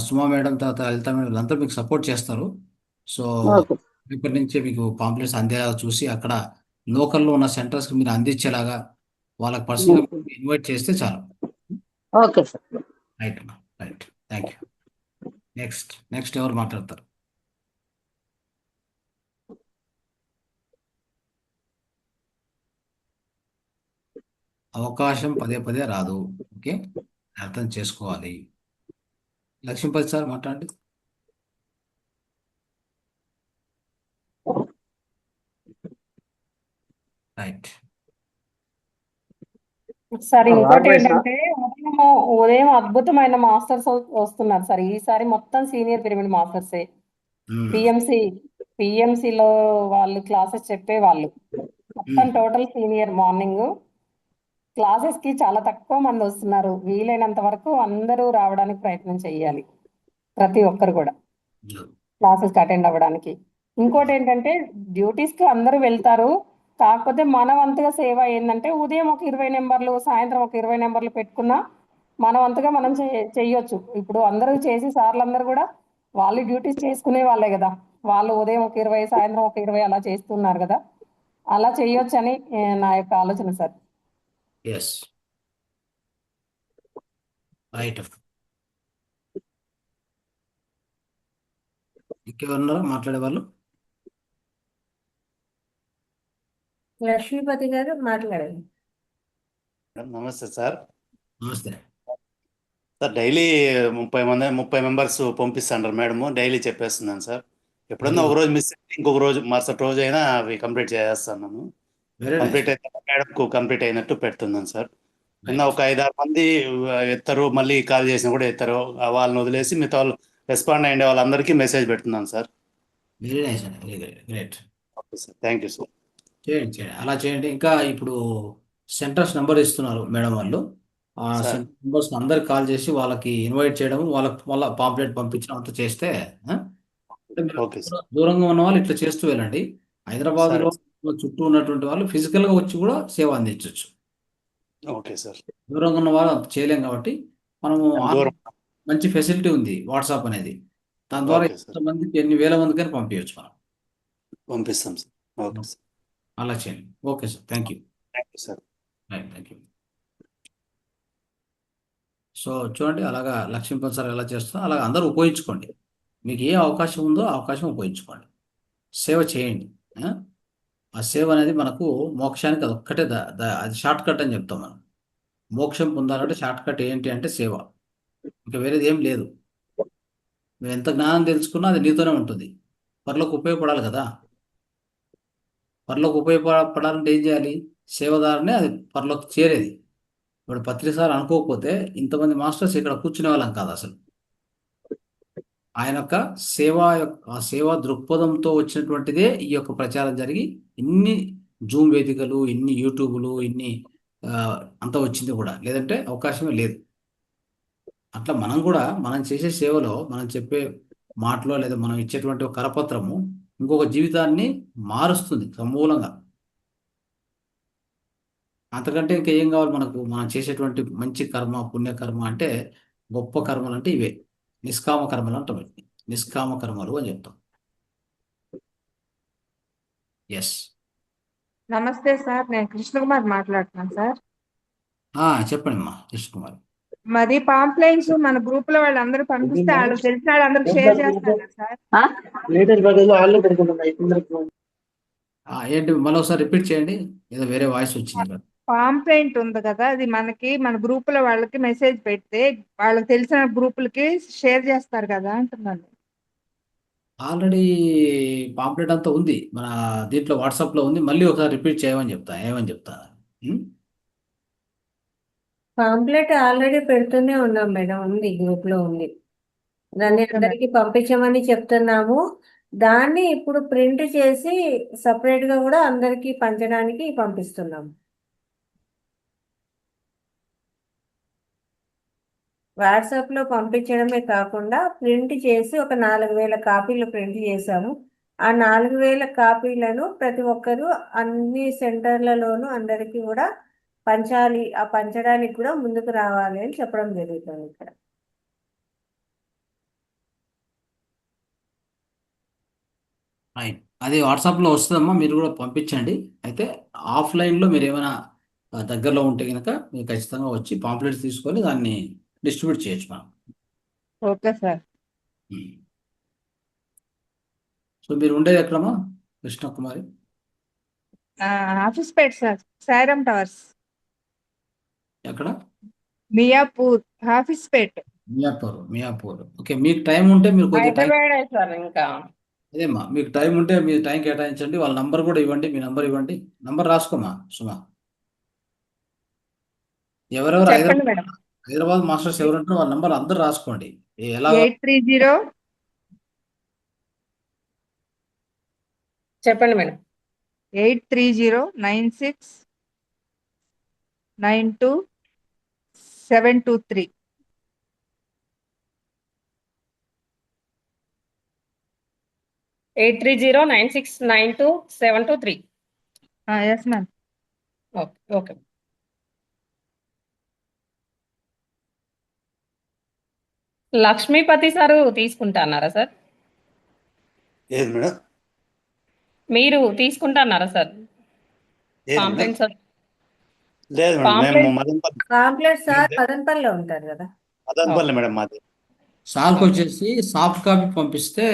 సుమా మేడం, తర్వాత లలిత మేడం వీళ్ళంతా మీకు సపోర్ట్ చేస్తారు. So okay. ఇప్పటి నుంచే మీకు పాంప్లెట్స్ అందేలాగా చూసి అక్కడ లోకల్లో ఉన్న సెంటర్స్కి మీరు అందించేలాగా వాళ్ళకి పర్సనల్గా ఇన్వైట్ చేస్తే చాలు. Okay sir. రైట్ అమ్మా, రైట్, థ్యాంక్ యూ. నెక్స్ట్ ఎవరు మాట్లాడతారు? అవకాశం పదే పదే రాదు, ఓకే, అర్థం చేసుకోవాలి. లక్ష్మీపతి సార్ మాట్లాడండి. రైట్. సార్ ఇంకోటి ఏంటంటే ఉదయం అద్భుతమైన మాస్టర్స్ వస్తున్నారు సార్. ఈసారి మొత్తం సీనియర్ పిరమిడ్ మాస్టర్సే. పిఎంసిలో వాళ్ళు క్లాసెస్ చెప్పేవాళ్ళు మొత్తం టోటల్ సీనియర్. మార్నింగ్ క్లాసెస్ కి చాలా తక్కువ మంది వస్తున్నారు. వీలైనంత వరకు అందరూ రావడానికి ప్రయత్నం చేయాలి, ప్రతి ఒక్కరు కూడా క్లాసెస్ కి అటెండ్ అవ్వడానికి. ఇంకోటి ఏంటంటే డ్యూటీస్ కి అందరూ వెళ్తారు, కాకపోతే మన వంతుగా సేవ ఏంటంటే ఉదయం ఒక 20 నెంబర్లు, సాయంత్రం ఒక 20 నెంబర్లు పెట్టుకున్నా మన వంతుగా మనం చెయ్యొచ్చు. ఇప్పుడు అందరూ చేసి సార్లందరూ కూడా వాళ్ళు డ్యూటీస్ చేసుకునే వాళ్ళే కదా. వాళ్ళు ఉదయం ఒక 20, సాయంత్రం ఒక 20 అలా చేస్తున్నారు కదా. అలా చెయ్యొచ్చు అని నా యొక్క ఆలోచన సార్. Yes, right. ఇంకెవరున్నారా మాట్లాడే వాళ్ళు? లక్ష్మీపతి గారు మాట్లాడండి. నమస్తే సార్. నమస్తే సార్, డైలీ 30 మెంబర్స్ పంపిస్తాండ్రు మేడము. డైలీ చెప్పేస్తున్నాను సార్. ఎప్పుడన్నా ఒక రోజు మిస్ అయితే ఇంకొక రోజు మరుసటి రోజు అయినా అవి కంప్లీట్ చేసేస్తున్నాను. Very complete nice. అయితే మేడంకు కంప్లీట్ అయినట్టు పెడుతున్నాను సార్. నిన్న రైట్. ఒక 5-6 మంది ఎత్తారు, మళ్ళీ కాల్ చేసినా కూడా ఎత్తారు. వాళ్ళని వదిలేసి మిగతా వాళ్ళు రెస్పాండ్ అయ్యే వాళ్ళందరికీ మెసేజ్ పెడుతున్నాను సార్. వెరీ నైస్ అండి, very great. Okay sir, thank you sir. చేయండి, అలా చేయండి. ఇంకా ఇప్పుడు సెంటర్స్ నెంబర్ ఇస్తున్నారు మేడం వాళ్ళు. ఆ సార్. సెంటర్ నెంబర్స్ అందరికి కాల్ చేసి వాళ్ళకి ఇన్వైట్ చేయడం, వాళ్ళ పాంప్లెట్ పంపించడం అంతా చేస్తే అంటే మీరు ఓకే సార్. దూరంగా ఉన్న వాళ్ళు ఇట్లా చేస్తూ వెళ్ళండి. హైదరాబాద్లో చుట్టూ ఉన్నటువంటి వాళ్ళు ఫిజికల్గా వచ్చి కూడా సేవ అందించవచ్చు. Okay sir. దూరంగా ఉన్న వాళ్ళు అంత చేయలేం కాబట్టి మనము దూరం. మంచి ఫెసిలిటీ ఉంది వాట్సాప్ అనేది. దాని ద్వారా ఓకే సార్, ఎంతమందికి ఎన్ని వేల మందికైనా పంపించవచ్చు మనం. పంపిస్తాం సార్. ఓకే సార్, అలా చేయండి. Okay sir, thank you. Thank you sir. Right, thank you. So చూడండి, అలాగా లక్ష్మీపతి సార్ ఎలా చేస్తుందో అలాగా అందరూ ఉపయోగించుకోండి. మీకు ఏ అవకాశం ఉందో ఆ అవకాశం ఉపయోగించుకోండి, సేవ చేయండి. ఆ సేవ అనేది మనకు మోక్షానికి అదొక్కటే అది షార్ట్ కట్ అని చెప్తాం మనం. మోక్షం పొందాలంటే షార్ట్ కట్ ఏంటి అంటే సేవ, ఇంకా వేరేది ఏం లేదు. నువ్వు ఎంత జ్ఞానం తెలుసుకున్నా అది నీతోనే ఉంటుంది. పరులకు ఉపయోగపడాలి కదా. పరులకు ఉపయోగపడాలంటే ఏం చేయాలి? సేవదారునే అది పరులకు చేరేది. ఇప్పుడు పత్రిసారి అనుకోకపోతే ఇంతమంది మాస్టర్స్ ఇక్కడ కూర్చునే వాళ్ళం కాదు అసలు. ఆయన యొక్క ఆ సేవా దృక్పథంతో వచ్చినటువంటిదే ఈ యొక్క ప్రచారం జరిగి ఇన్ని జూమ్ వేదికలు, ఇన్ని యూట్యూబ్లు, ఇన్ని ఆ, అంతా వచ్చింది కూడా, లేదంటే అవకాశమే లేదు. అట్లా మనం కూడా మనం చేసే సేవలో మనం చెప్పే మాటలో లేదా మనం ఇచ్చేటువంటి ఒక కరపత్రము ఇంకొక జీవితాన్ని మారుస్తుంది సమూలంగా. అంతకంటే ఇంకా ఏం కావాలి మనకు? మనం చేసేటువంటి మంచి కర్మ, పుణ్యకర్మ అంటే, గొప్ప కర్మలు అంటే ఇవే. నిష్కామ కర్మలు అంటాం వీటిని. నిష్కామ కర్మలు అని చెప్తాం. ఎస్. నమస్తే సార్, నేను కృష్ణకుమార్ మాట్లాడుతున్నాను సార్. చెప్పండి అమ్మా కృష్ణ కుమార్. మరి పాంప్లైన్స్ మన గ్రూప్ లో వాళ్ళందరూ పంపిస్తే వాళ్ళకి తెలిసిన వాళ్ళందరూ షేర్ చేస్తారు కదా సార్. ఏంటి మళ్ళీ ఒకసారి రిపీట్ చేయండి, ఏదో వేరే వాయిస్ వచ్చింది ఇక్కడ. పాంప్లైంట్ ఉంది కదా, అది మనకి మన గ్రూప్ లో వాళ్ళకి మెసేజ్ పెడితే వాళ్ళకి తెలిసిన గ్రూపులకి షేర్ చేస్తారు కదా అంటున్నాను. ఆల్రెడీ పాంప్లెట్ అంతా ఉంది మన దీంట్లో, వాట్సాప్లో ఉంది. మళ్ళీ ఒకసారి రిపీట్ చేయమని చెప్తా, ఏమని చెప్తా. ఉం? పాంప్లెట్ ఆల్రెడీ పెడుతూనే ఉన్నాం మేడం, ఉంది గ్రూప్ లో ఉంది. దాన్ని ఓకే మేడం. అందరికి పంపించమని చెప్తున్నాము. దాన్ని ఇప్పుడు ప్రింట్ చేసి సపరేట్ గా కూడా అందరికి పంచడానికి పంపిస్తున్నాము. వాట్సాప్ లో పంపించడమే కాకుండా ప్రింట్ చేసి ఒక 4000 కాపీలు ప్రింట్ చేశాము. ఆ 4000 కాపీలను ప్రతి ఒక్కరూ అన్ని సెంటర్లలోనూ అందరికీ కూడా పంచాలి. ఆ పంచడానికి కూడా ముందుకు రావాలి అని చెప్పడం జరుగుతుంది ఇక్కడ. రైట్. అది వాట్సాప్లో వస్తుందమ్మా, మీరు కూడా పంపించండి. అయితే ఆఫ్లైన్లో మీరు ఏమైనా దగ్గరలో ఉంటే కనుక మీరు ఖచ్చితంగా వచ్చి పాంప్లెట్స్ తీసుకొని దాన్ని డిస్ట్రిబ్యూట్ చేయొచ్చు మనం. Okay sir. సో మీరు ఉండేది ఎక్కడమ్మా కృష్ణకుమారి? ఆఫీస్ పేట్ సార్, సాయిరామ్ టవర్స్, ఎక్కడ? మియాపూర్, ఆఫీస్ పేట్. మియాపూర్. ఓకే, మీకు టైం ఉంటే మీరు కొద్దిగా టైం, హైదరాబాద్ సార్. ఇంకా అదేమ్మా మీకు టైం ఉంటే మీరు టైం కేటాయించండి. వాళ్ళ నంబర్ కూడా ఇవ్వండి, మీ నంబర్ ఇవ్వండి. నంబర్ రాసుకోమా సుమా. ఎవరెవరు చెప్పండి మేడం. హైదరాబాద్ మాస్టర్స్ ఎవరుంటారో వాళ్ళ నంబర్ అందరూ రాసుకోండి. ఎలా 830 చెప్పండి madam. 83096922723. 83096922723. Yes ma'am. Okay okay. Lakshmipathi sir తీసుకుంటున్నారా సార్? ఏది మేడం? మీరు తీసుకుంటున్నారా సార్ ఏది మేడం? Pamphlet sir? లేదు మేడం, మేము పాంప్లెట్ మదనపల్లి. పాంప్లెట్ సార్ మదనపల్లిలో ఉంటారు కదా. మదనపల్లి మేడం మాది. సార్కి వచ్చేసి సాఫ్ట్ కాపీ పంపిస్తే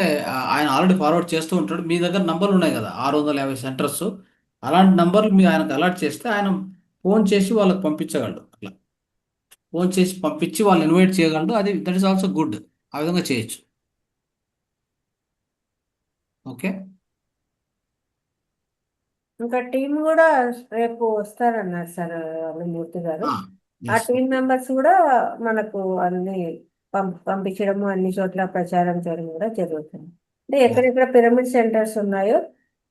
ఆయన ఆల్రెడీ ఫార్వర్డ్ చేస్తూ ఉంటాడు. మీ దగ్గర నంబర్లు ఉన్నాయి కదా 650 సెంటర్స్, అలాంటి నంబర్లు మీరు ఆయనకు అలర్ట్ చేస్తే ఆయన ఫోన్ చేసి వాళ్ళకి పంపించగలడు. అట్లా ఫోన్ చేసి పంపించి వాళ్ళు ఇన్వైట్ చేయగలడు. అది దట్ ఈస్ ఆల్సో గుడ్. ఆ విధంగా చేయొచ్చు. ఓకే. ఇంకా టీం కూడా రేపు వస్తారన్నారు సార్ మూర్తి గారు. ఆ టీం మెంబర్స్ కూడా మనకు అన్ని పంపించడము, అన్ని చోట్ల ప్రచారం చేయడం కూడా జరుగుతుంది. అంటే ఎక్కడెక్కడ పిరమిడ్ సెంటర్స్ ఉన్నాయో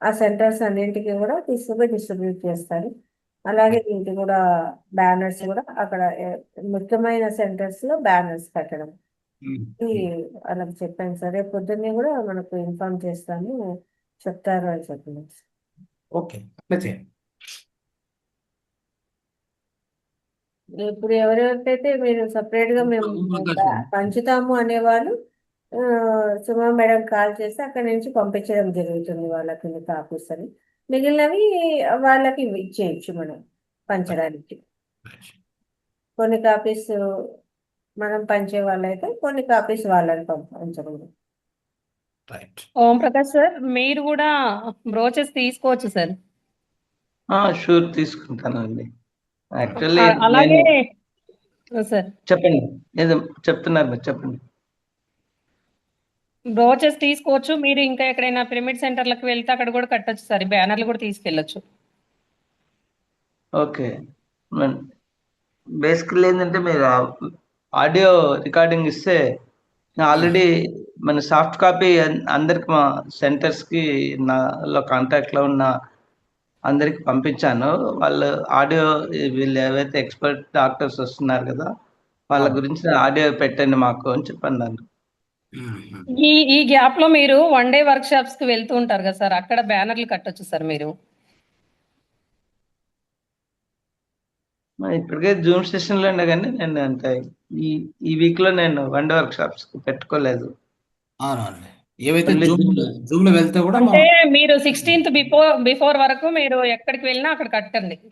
ఆ సెంటర్స్ అన్నింటికి కూడా తీసుకుపోయి డిస్ట్రిబ్యూట్ చేస్తారు. అలాగే దీనికి కూడా బ్యానర్స్ కూడా అక్కడ ముఖ్యమైన సెంటర్స్ లో బ్యానర్స్ పెట్టడం అలాగే చెప్పాను సార్. రేపు పొద్దున్నే కూడా మనకు ఇన్ఫార్మ్ చేస్తాను చెప్తారు అని చెప్పినారు. ఓకే, అట్లా చేయండి. ఇప్పుడు ఎవరెవరికైతే మీరు సపరేట్ గా మేము పంచుతాము అనేవాళ్ళు సుమా మేడం కాల్ చేస్తే అక్కడి నుంచి పంపించడం జరుగుతుంది వాళ్ళకి కాపీస్ అని. మిగిలినవి వాళ్ళకి ఇచ్చేయచ్చు మనం పంచడానికి. కొన్ని కాపీస్ మనం పంచే వాళ్ళైతే కొన్ని కాపీస్ వాళ్ళని పంచడం. ఓం ప్రకాష్ సార్, మీరు కూడా బ్రోచెస్ తీసుకోవచ్చు సార్. షూర్ తీసుకుంటానండి. యాక్చువల్లీ అలాగే సార్ చెప్పండి, ఏదో చెప్తున్నారు మీరు చెప్పండి. బ్రోచెస్ తీసుకోవచ్చు. మీరు ఇంకా ఎక్కడైనా పిరమిడ్ సెంటర్లకు వెళ్తే అక్కడ కూడా కట్టొచ్చు సార్. బ్యానర్లు కూడా తీసుకెళ్ళచ్చు. ఓకే, బేసికల్లీ ఏంటంటే మీరు ఆడియో రికార్డింగ్ ఇస్తే ఆల్రెడీ మన సాఫ్ట్ కాపీ అందరికి మా సెంటర్స్కి నాలో కాంటాక్ట్లో ఉన్న అందరికి పంపించాను. వాళ్ళు ఆడియో వీళ్ళు ఏవైతే ఎక్స్పర్ట్ డాక్టర్స్ వస్తున్నారు కదా, వాళ్ళ గురించి ఆడియో పెట్టండి మాకు అని చెప్పన్నారు. ఈ గ్యాప్ లో మీరు 1 డే వర్క్ షాప్స్ కి వెళ్తూ ఉంటారు కదా సార్, అక్కడ బ్యానర్లు కట్టొచ్చు సార్ మీరు. ఇప్పటికే జూమ్ సెషన్ లో ఉండే కానీ నేను అంటే ఈ వీక్ లో నేను 1 డే వర్క్ షాప్స్ పెట్టుకోలేదు. అవునండి. ఏవైతే ఓన్లీ జూమ్ లో వెళ్తే కూడా అంటే మనం మీరు 16th బిఫోర్ వరకు మీరు ఎక్కడికి వెళ్ళినా అక్కడ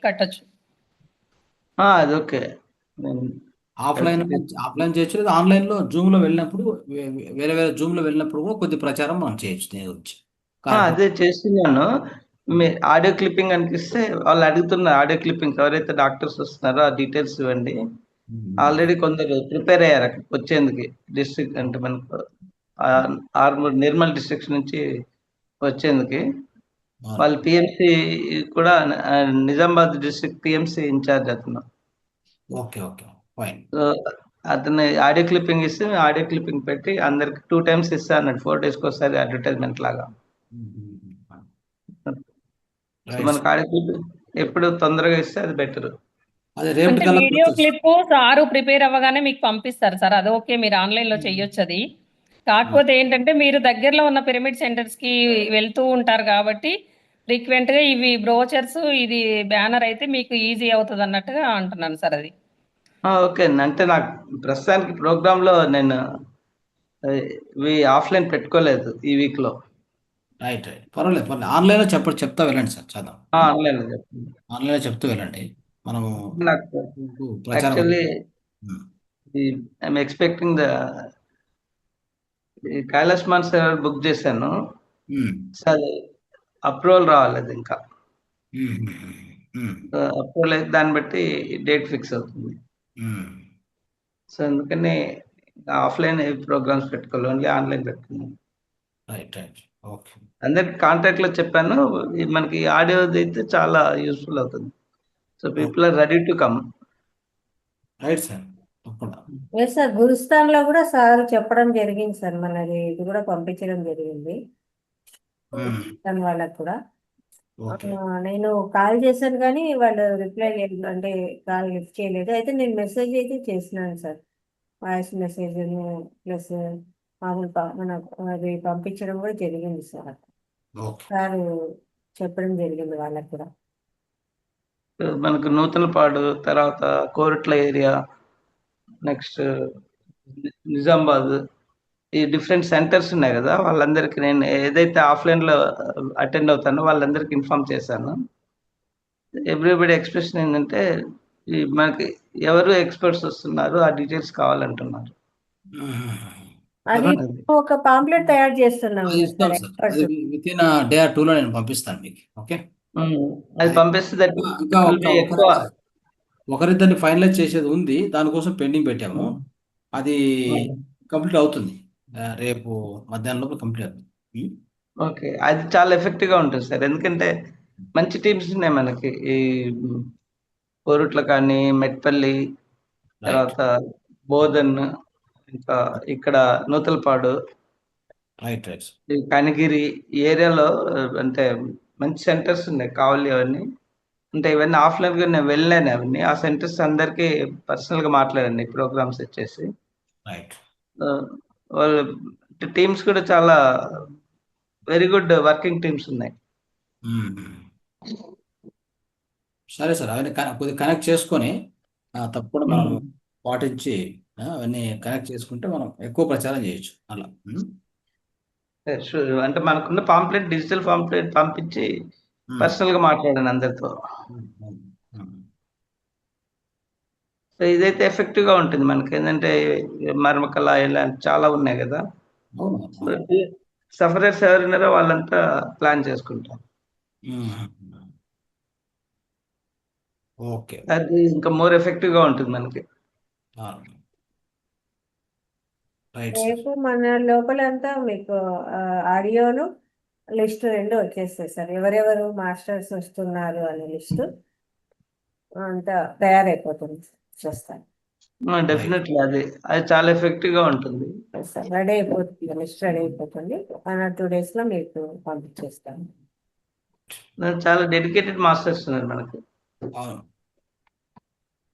కట్టొచ్చు. అది ఓకే. నేను ఆఫ్లైన్ చేయొచ్చు, లేదా ఆన్లైన్ లో జూమ్ లో వెళ్ళినప్పుడు వేరే వేరే జూమ్ లో వెళ్ళినప్పుడు కూడా కొద్ది ప్రచారం మనం చేయొచ్చు దీని గురించి. అదే చేస్తున్నాను. మీ ఆడియో క్లిప్పింగ్ అనిపిస్తే వాళ్ళు అడుగుతున్నారు, ఆడియో క్లిప్పింగ్ ఎవరైతే డాక్టర్స్ వస్తున్నారో ఆ డీటెయిల్స్ ఇవ్వండి. ఆల్రెడీ కొందరు ప్రిపేర్ అయ్యారు అక్కడికి వచ్చేందుకు. డిస్ట్రిక్ట్ అంటే మనకు ఆర్మూర్ నిర్మల్ డిస్ట్రిక్ట్ నుంచి వచ్చేందుకు. వాళ్ళు పిఎంసి కూడా నిజామాబాద్ డిస్ట్రిక్ట్ పిఎంసి ఇన్ఛార్జ్ అతను. Okay okay fine. సో అతను ఆడియో క్లిప్పింగ్ ఇస్తే ఆడియో క్లిప్పింగ్ పెట్టి అందరికి 2 times ఇస్తా అన్నాడు, 4 days ఒకసారి అడ్వర్టైజ్మెంట్ లాగా. సో మనకు ఆడియో క్లిప్పింగ్ ఎప్పుడు తొందరగా ఇస్తే అది బెటర్. అదే రేపు అంటే వీడియో క్లిప్ సారు ప్రిపేర్ అవ్వగానే మీకు పంపిస్తారు సార్, అది ఓకే, మీరు ఆన్లైన్ లో చెయ్యొచ్చు అది. కాకపోతే ఏంటంటే మీరు దగ్గరలో ఉన్న పిరమిడ్ సెంటర్స్ కి వెళ్తూ ఉంటారు కాబట్టి ఫ్రీక్వెంట్ గా ఇవి బ్రోచర్స్, ఇది బ్యానర్ అయితే మీకు ఈజీ అవుతుంది అన్నట్టుగా అంటున్నాను సార్ అది. ఓకే అండి. అంటే నాకు ప్రస్తుతానికి ప్రోగ్రామ్ లో నేను ఇవి ఆఫ్లైన్ పెట్టుకోలేదు ఈ వీక్ లో. రైట్ పర్వాలేదు. ఆన్లైన్ లో చెప్తా వెళ్ళండి సార్, చేద్దాం. ఆన్లైన్ లో చెప్పండి. ఆన్లైన్ లో చెప్తూ వెళ్ళండి, మనము నాకు ప్రచారం. Actually I'm expecting Kailash Mansarovar book చేశాను. అది అప్రూవల్ రావాలి, అది ఇంకా అప్రూవల్ అయితే దాన్ని బట్టి డేట్ ఫిక్స్ అవుతుంది. సో అందుకని ఆఫ్లైన్ ప్రోగ్రామ్స్ పెట్టుకోవాలి, ఓన్లీ ఆన్లైన్ పెట్టుకున్నాను. Right right okay. అందరికి కాంటాక్ట్ లో చెప్పాను, మనకి ఆడియో అయితే చాలా యూస్ఫుల్ అవుతుంది. So people are ready to come. Right sir, తప్పకుండా. ఎస్ సార్, గురుస్థాన్ లో కూడా సార్ చెప్పడం జరిగింది సార్, మనది ఇది కూడా పంపించడం జరిగింది తన వాళ్ళకు కూడా. నేను కాల్ చేశాను కానీ వాళ్ళు రిప్లై లేదు, అంటే కాల్ లిఫ్ట్ చేయలేదు. అయితే నేను మెసేజ్ అయితే చేసినాను సార్, వాయిస్ మెసేజ్ ప్లస్ మామూలు అది పంపించడం కూడా జరిగింది సార్. సార్ చెప్పడం జరిగింది వాళ్ళకు కూడా. మనకు నూతనపాడు, తర్వాత కోరట్ల ఏరియా, నెక్స్ట్ నిజామాబాద్, ఈ డిఫరెంట్ సెంటర్స్ ఉన్నాయి కదా, వాళ్ళందరికీ నేను ఏదైతే ఆఫ్లైన్ లో అటెండ్ అవుతానో వాళ్ళందరికీ ఇన్ఫార్మ్ చేశాను. ఎవ్రీబడి ఎక్స్ప్రెషన్ ఏంటంటే మనకి ఎవరు ఎక్స్పర్ట్స్ వస్తున్నారు, ఆ డీటెయిల్స్ కావాలంటున్నారు. అది ఒక పాంప్లెట్ తయారు చేస్తున్నాం విత్ ఇన్ డే ఆర్ 2 లో నేను పంపిస్తాను మీకు. ఓకే, అది పంపిస్తే ఇంకా ఒకరిద్దరిని ఫైనలైజ్ చేసేది ఉంది, దానికోసం పెండింగ్ పెట్టాము. అది కంప్లీట్ అవుతుంది, రేపు మధ్యాహ్నం లోపల కంప్లీట్ అవుతుంది. ఓకే, అది చాలా ఎఫెక్టివ్ గా ఉంటుంది సార్, ఎందుకంటే మంచి టీమ్స్ ఉన్నాయి మనకి ఈ కోరుట్ల కానీ, మెట్పల్లి, తర్వాత బోధన్, ఇంకా ఇక్కడ నూతలపాడు, కనిగిరి ఏరియాలో అంటే మంచి సెంటర్స్ ఉన్నాయి. కావాలి అవన్నీ అంటే ఇవన్నీ ఆఫ్లైన్ గా నేను వెళ్ళాను, అవన్నీ ఆ సెంటర్స్ అందరికి పర్సనల్ గా మాట్లాడండి ప్రోగ్రామ్స్ వచ్చేసి. వాళ్ళు టీమ్స్ కూడా చాలా వెరీ గుడ్ వర్కింగ్ టీమ్స్ ఉన్నాయి. సరే సార్, అవన్నీ కొద్దిగా కనెక్ట్ చేసుకొని తప్పకుండా మనం పాటించి అవన్నీ కనెక్ట్ చేసుకుంటే మనం ఎక్కువ ప్రచారం చేయొచ్చు అలా. అంటే మనకున్న పాంప్లెట్, డిజిటల్ పాంప్లెట్ పంపించి పర్సనల్ గా మాట్లాడాను అందరితో. సో ఇదైతే ఎఫెక్టివ్ గా ఉంటుంది మనకి, ఏంటంటే మర్మకళ ఇలాంటి చాలా ఉన్నాయి కదా, సఫరర్స్ ఎవరున్నారో వాళ్ళంతా ప్లాన్ చేసుకుంటాం. ఓకే, అది ఇంకా మోర్ ఎఫెక్టివ్ గా ఉంటుంది మనకి. రేపు మన లోపలంతా మీకు ఆడియోను లిస్ట్ 2 వచ్చేస్తాయి సార్, ఎవరెవరు మాస్టర్స్ వస్తున్నారు అనే లిస్ట్ అంతా తయారైపోతుంది, చూస్తాను. డెఫినెట్లీ అది చాలా ఎఫెక్టివ్ గా ఉంటుంది. రెడీ అయిపోతుంది, లిస్ట్ రెడీ అయిపోతుంది. 1 or 2 days లో మీకు పంపించేస్తాను. చాలా డెడికేటెడ్ మాస్టర్స్ ఉన్నారు మనకి, అవును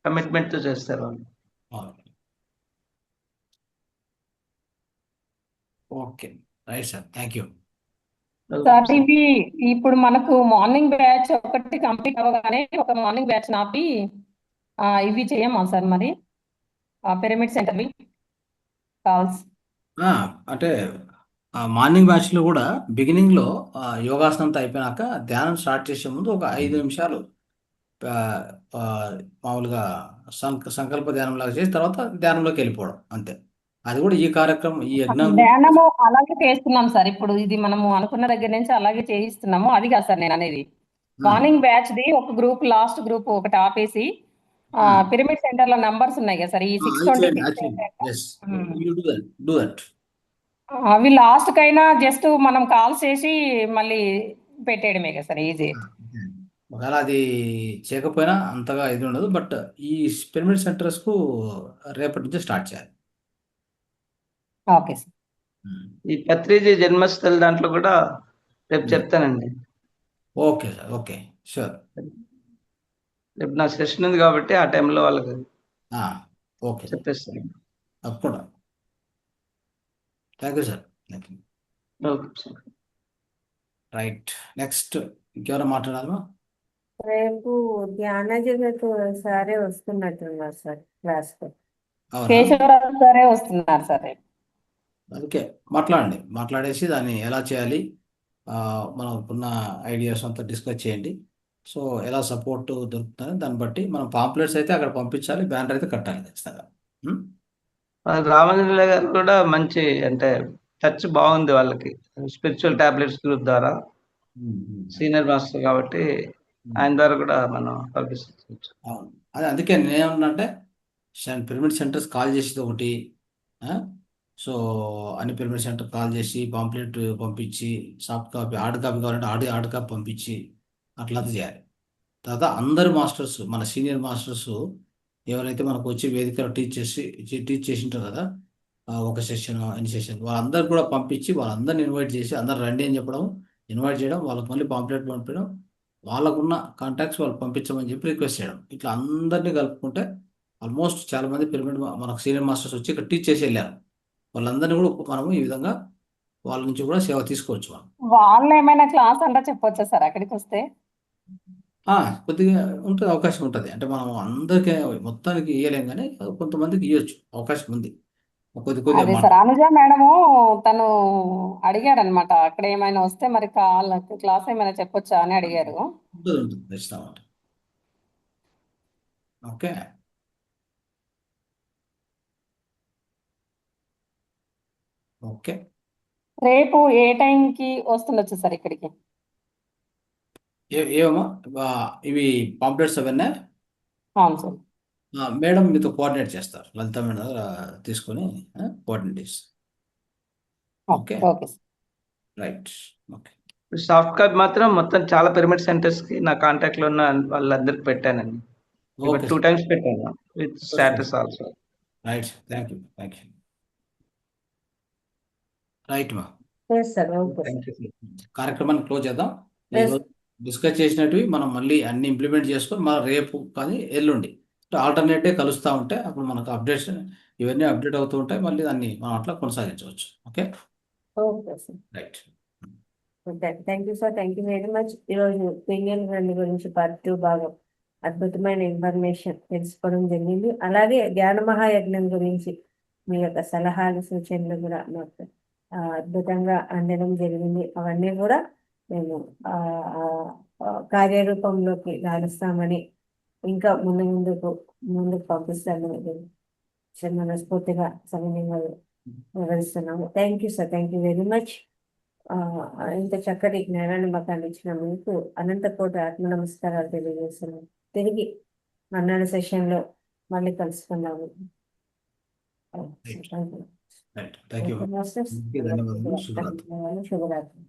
కమిట్మెంట్ తో చేస్తారు వాళ్ళు. అవును. Okay right sir, thank you. Sir ఇవి ఇప్పుడు మనకు మార్నింగ్ బ్యాచ్ ఒకటి కంప్లీట్ అవ్వగానే ఒక మార్నింగ్ బ్యాచ్ నాపి ఇవి చేయమా సార్ మరి పిరమిడ్ సెంటర్వి కాల్స్? అంటే మార్నింగ్ బ్యాచ్లో కూడా బిగినింగ్లో యోగాసనంతో అయిపోయినాక ధ్యానం స్టార్ట్ చేసే ముందు ఒక 5 నిమిషాలు ఆ, ఆ, మామూలుగా సంకల్ప ధ్యానం లాగా చేసి తర్వాత ధ్యానంలోకి వెళ్ళిపోవడం అంతే. అది కూడా ఈ కార్యక్రమం ఈ యజ్ఞం ధ్యానము అలాగే చేస్తున్నాం సార్. ఇప్పుడు ఇది మనము అనుకున్న దగ్గర నుంచి అలాగే చేయిస్తున్నాము. అది కాదు సార్ నేను అనేది. మార్నింగ్ బ్యాచ్ ది ఒక గ్రూప్, లాస్ట్ గ్రూప్ ఒకటి ఆపేసి పిరమిడ్ సెంటర్ లో నంబర్స్ ఉన్నాయి కదా సార్, ఈ 626 డూ దట్. అవి లాస్ట్ కైనా జస్ట్ మనం కాల్స్ చేసి మళ్ళీ పెట్టేయడమే కదా సార్, ఈజీ. ఒకవేళ అది చేయకపోయినా అంతగా ఇది ఉండదు, బట్ ఈ పిరమిడ్ సెంటర్స్కు రేపటి నుంచి స్టార్ట్ చేయాలి. Okay sir. ఈ పత్రిజీ జన్మస్థల దాంట్లో కూడా రేపు చెప్తానండి. Okay sir, okay sure. రేపు నా సెషన్ ఉంది కాబట్టి ఆ టైంలో వాళ్ళకి ఓకే చెప్పేస్తాను. తప్పకుండా. Thank you sir, thank you. Okay sir. Right, next ఇంకెవరైనా మాట్లాడాలా? రేపు ధ్యాన జగత్ సారే వస్తున్నట్టున్నారు సార్ క్లాస్ కు. అవునా? కేశవరావు సారే వస్తున్నారు సార్ రేపు. అందుకే మాట్లాడండి, మాట్లాడేసి దాన్ని ఎలా చేయాలి, మనకున్న ఐడియాస్ అంతా డిస్కస్ చేయండి. సో ఎలా సపోర్ట్ దొరుకుతుంది దాన్ని బట్టి మనం పాంప్లెట్స్ అయితే అక్కడ పంపించాలి, బ్యానర్ అయితే కట్టాలి ఖచ్చితంగా. రామలీల గారు కూడా మంచి అంటే టచ్ బాగుంది వాళ్ళకి, స్పిరిచువల్ టాబ్లెట్స్ గ్రూప్ ద్వారా సీనియర్ మాస్టర్ కాబట్టి ఆయన ద్వారా కూడా మనం పంపించవచ్చు. అవును, అదే అందుకే నేనేమన్నంటే పిరమిడ్ సెంటర్స్ కాల్ చేసేది ఒకటి, సో అన్ని పిరమిడ్ సెంటర్ కాల్ చేసి పాంప్లెట్ పంపించి, సాఫ్ట్ కాపీ హార్డ్ కాపీ కావాలంటే హార్డ్ కాపీ పంపించి అట్లా చేయాలి. తర్వాత అందరు మాస్టర్స్, మన సీనియర్ మాస్టర్స్ ఎవరైతే మనకు వచ్చి వేదికలో టీచ్ చేసి ఉంటారు కదా, ఒక సెషన్ ఎన్ని సెషన్ వాళ్ళందరూ కూడా పంపించి వాళ్ళందరిని ఇన్వైట్ చేసి అందరు రండి అని చెప్పడం, ఇన్వైట్ చేయడం, వాళ్ళకి మళ్ళీ పాంప్లెట్ పంపించడం, వాళ్ళకున్న కాంటాక్ట్స్ వాళ్ళు పంపించమని చెప్పి రిక్వెస్ట్ చేయడం, ఇట్లా అందరినీ కలుపుకుంటే ఆల్మోస్ట్ చాలా మంది పిరమిడ్ మనకు సీనియర్ మాస్టర్స్ వచ్చి ఇక్కడ టీచ్ చేసి వెళ్ళారు. వాళ్ళందరినీ కూడా మనము ఈ విధంగా వాళ్ళ నుంచి కూడా సేవ తీసుకోవచ్చు. మనం వాళ్ళు ఏమైనా క్లాస్ అంతా చెప్పొచ్చా సార్ అక్కడికి వస్తే? కొద్దిగా ఉంటుంది, అవకాశం ఉంటుంది. అంటే మనం అందరికీ మొత్తానికి ఇవ్వలేం, కానీ కొంతమందికి ఇవ్వచ్చు, అవకాశం ఉంది కొద్దిగా అదే సార్, అనుజ మేడము తను అడిగారు అనమాట, అక్కడ ఏమైనా వస్తే మరి క్లాస్ ఏమైనా చెప్పొచ్చా అని అడిగారు. ఉంటుంది ఖచ్చితంగా. Okay, okay. రేపు ఏ టైంకి వస్తుండొచ్చు సార్ ఇక్కడికి? ఏమో ఇవి పాంప్లెట్స్ అవన్నీ అవును సార్. మేడం మీతో కోఆర్డినేట్ చేస్తారు, లలిత మేడం తీసుకొని కోఆర్డినేట్ చేస్తారు. Okay okay sir. Right, okay. Soft copy మాత్రం మొత్తం చాలా పిరమిడ్ సెంటర్స్ కి నా కాంటాక్ట్ లో ఉన్న వాళ్ళందరికి పెట్టానండి. 2 times పెట్టాను with status also. Right, thank you. Right మా కార్యక్రమాన్ని క్లోజ్ చేద్దాం. ఈరోజు డిస్కస్ చేసినట్టు మనం మళ్ళీ అన్ని ఇంప్లిమెంట్ చేసుకొని మన రేపు కానీ ఎల్లుండి ఆల్టర్నేట్ డే కలుస్తూ ఉంటే అప్పుడు మనకు అప్డేట్స్ ఇవన్నీ అప్డేట్ అవుతూ ఉంటాయి, మళ్ళీ దాన్ని మనం అట్లా కొనసాగించవచ్చు. Okay right. Thank you sir, thank you very much. ఈరోజు పింగళ గ్రంథి గురించి పార్ట్ 2 భాగం అద్భుతమైన ఇన్ఫర్మేషన్ తెలుసుకోవడం జరిగింది. అలాగే జ్ఞాన మహాయజ్ఞం గురించి మీ యొక్క సలహాలు సూచనలు కూడా మాకు అద్భుతంగా అందడం జరిగింది. అవన్నీ కూడా మేము కార్యరూపంలోకి దాలుస్తామని, ఇంకా ముందుకు పంపిస్తామని మనస్ఫూర్తిగా సమన్వయంగా వివరిస్తున్నాము. Thank you sir, thank you very much. ఇంత చక్కటి జ్ఞానాన్ని మాకు అందించిన మీకు అనంతకోటి ఆత్మ నమస్కారాలు తెలియజేస్తున్నాము. తిరిగి మన్నాడు సెషన్లో మళ్ళీ కలుసుకుందాము. Thank you. ధన్యవాదాలు. శుభరాత్రి. శుభరాత్రి.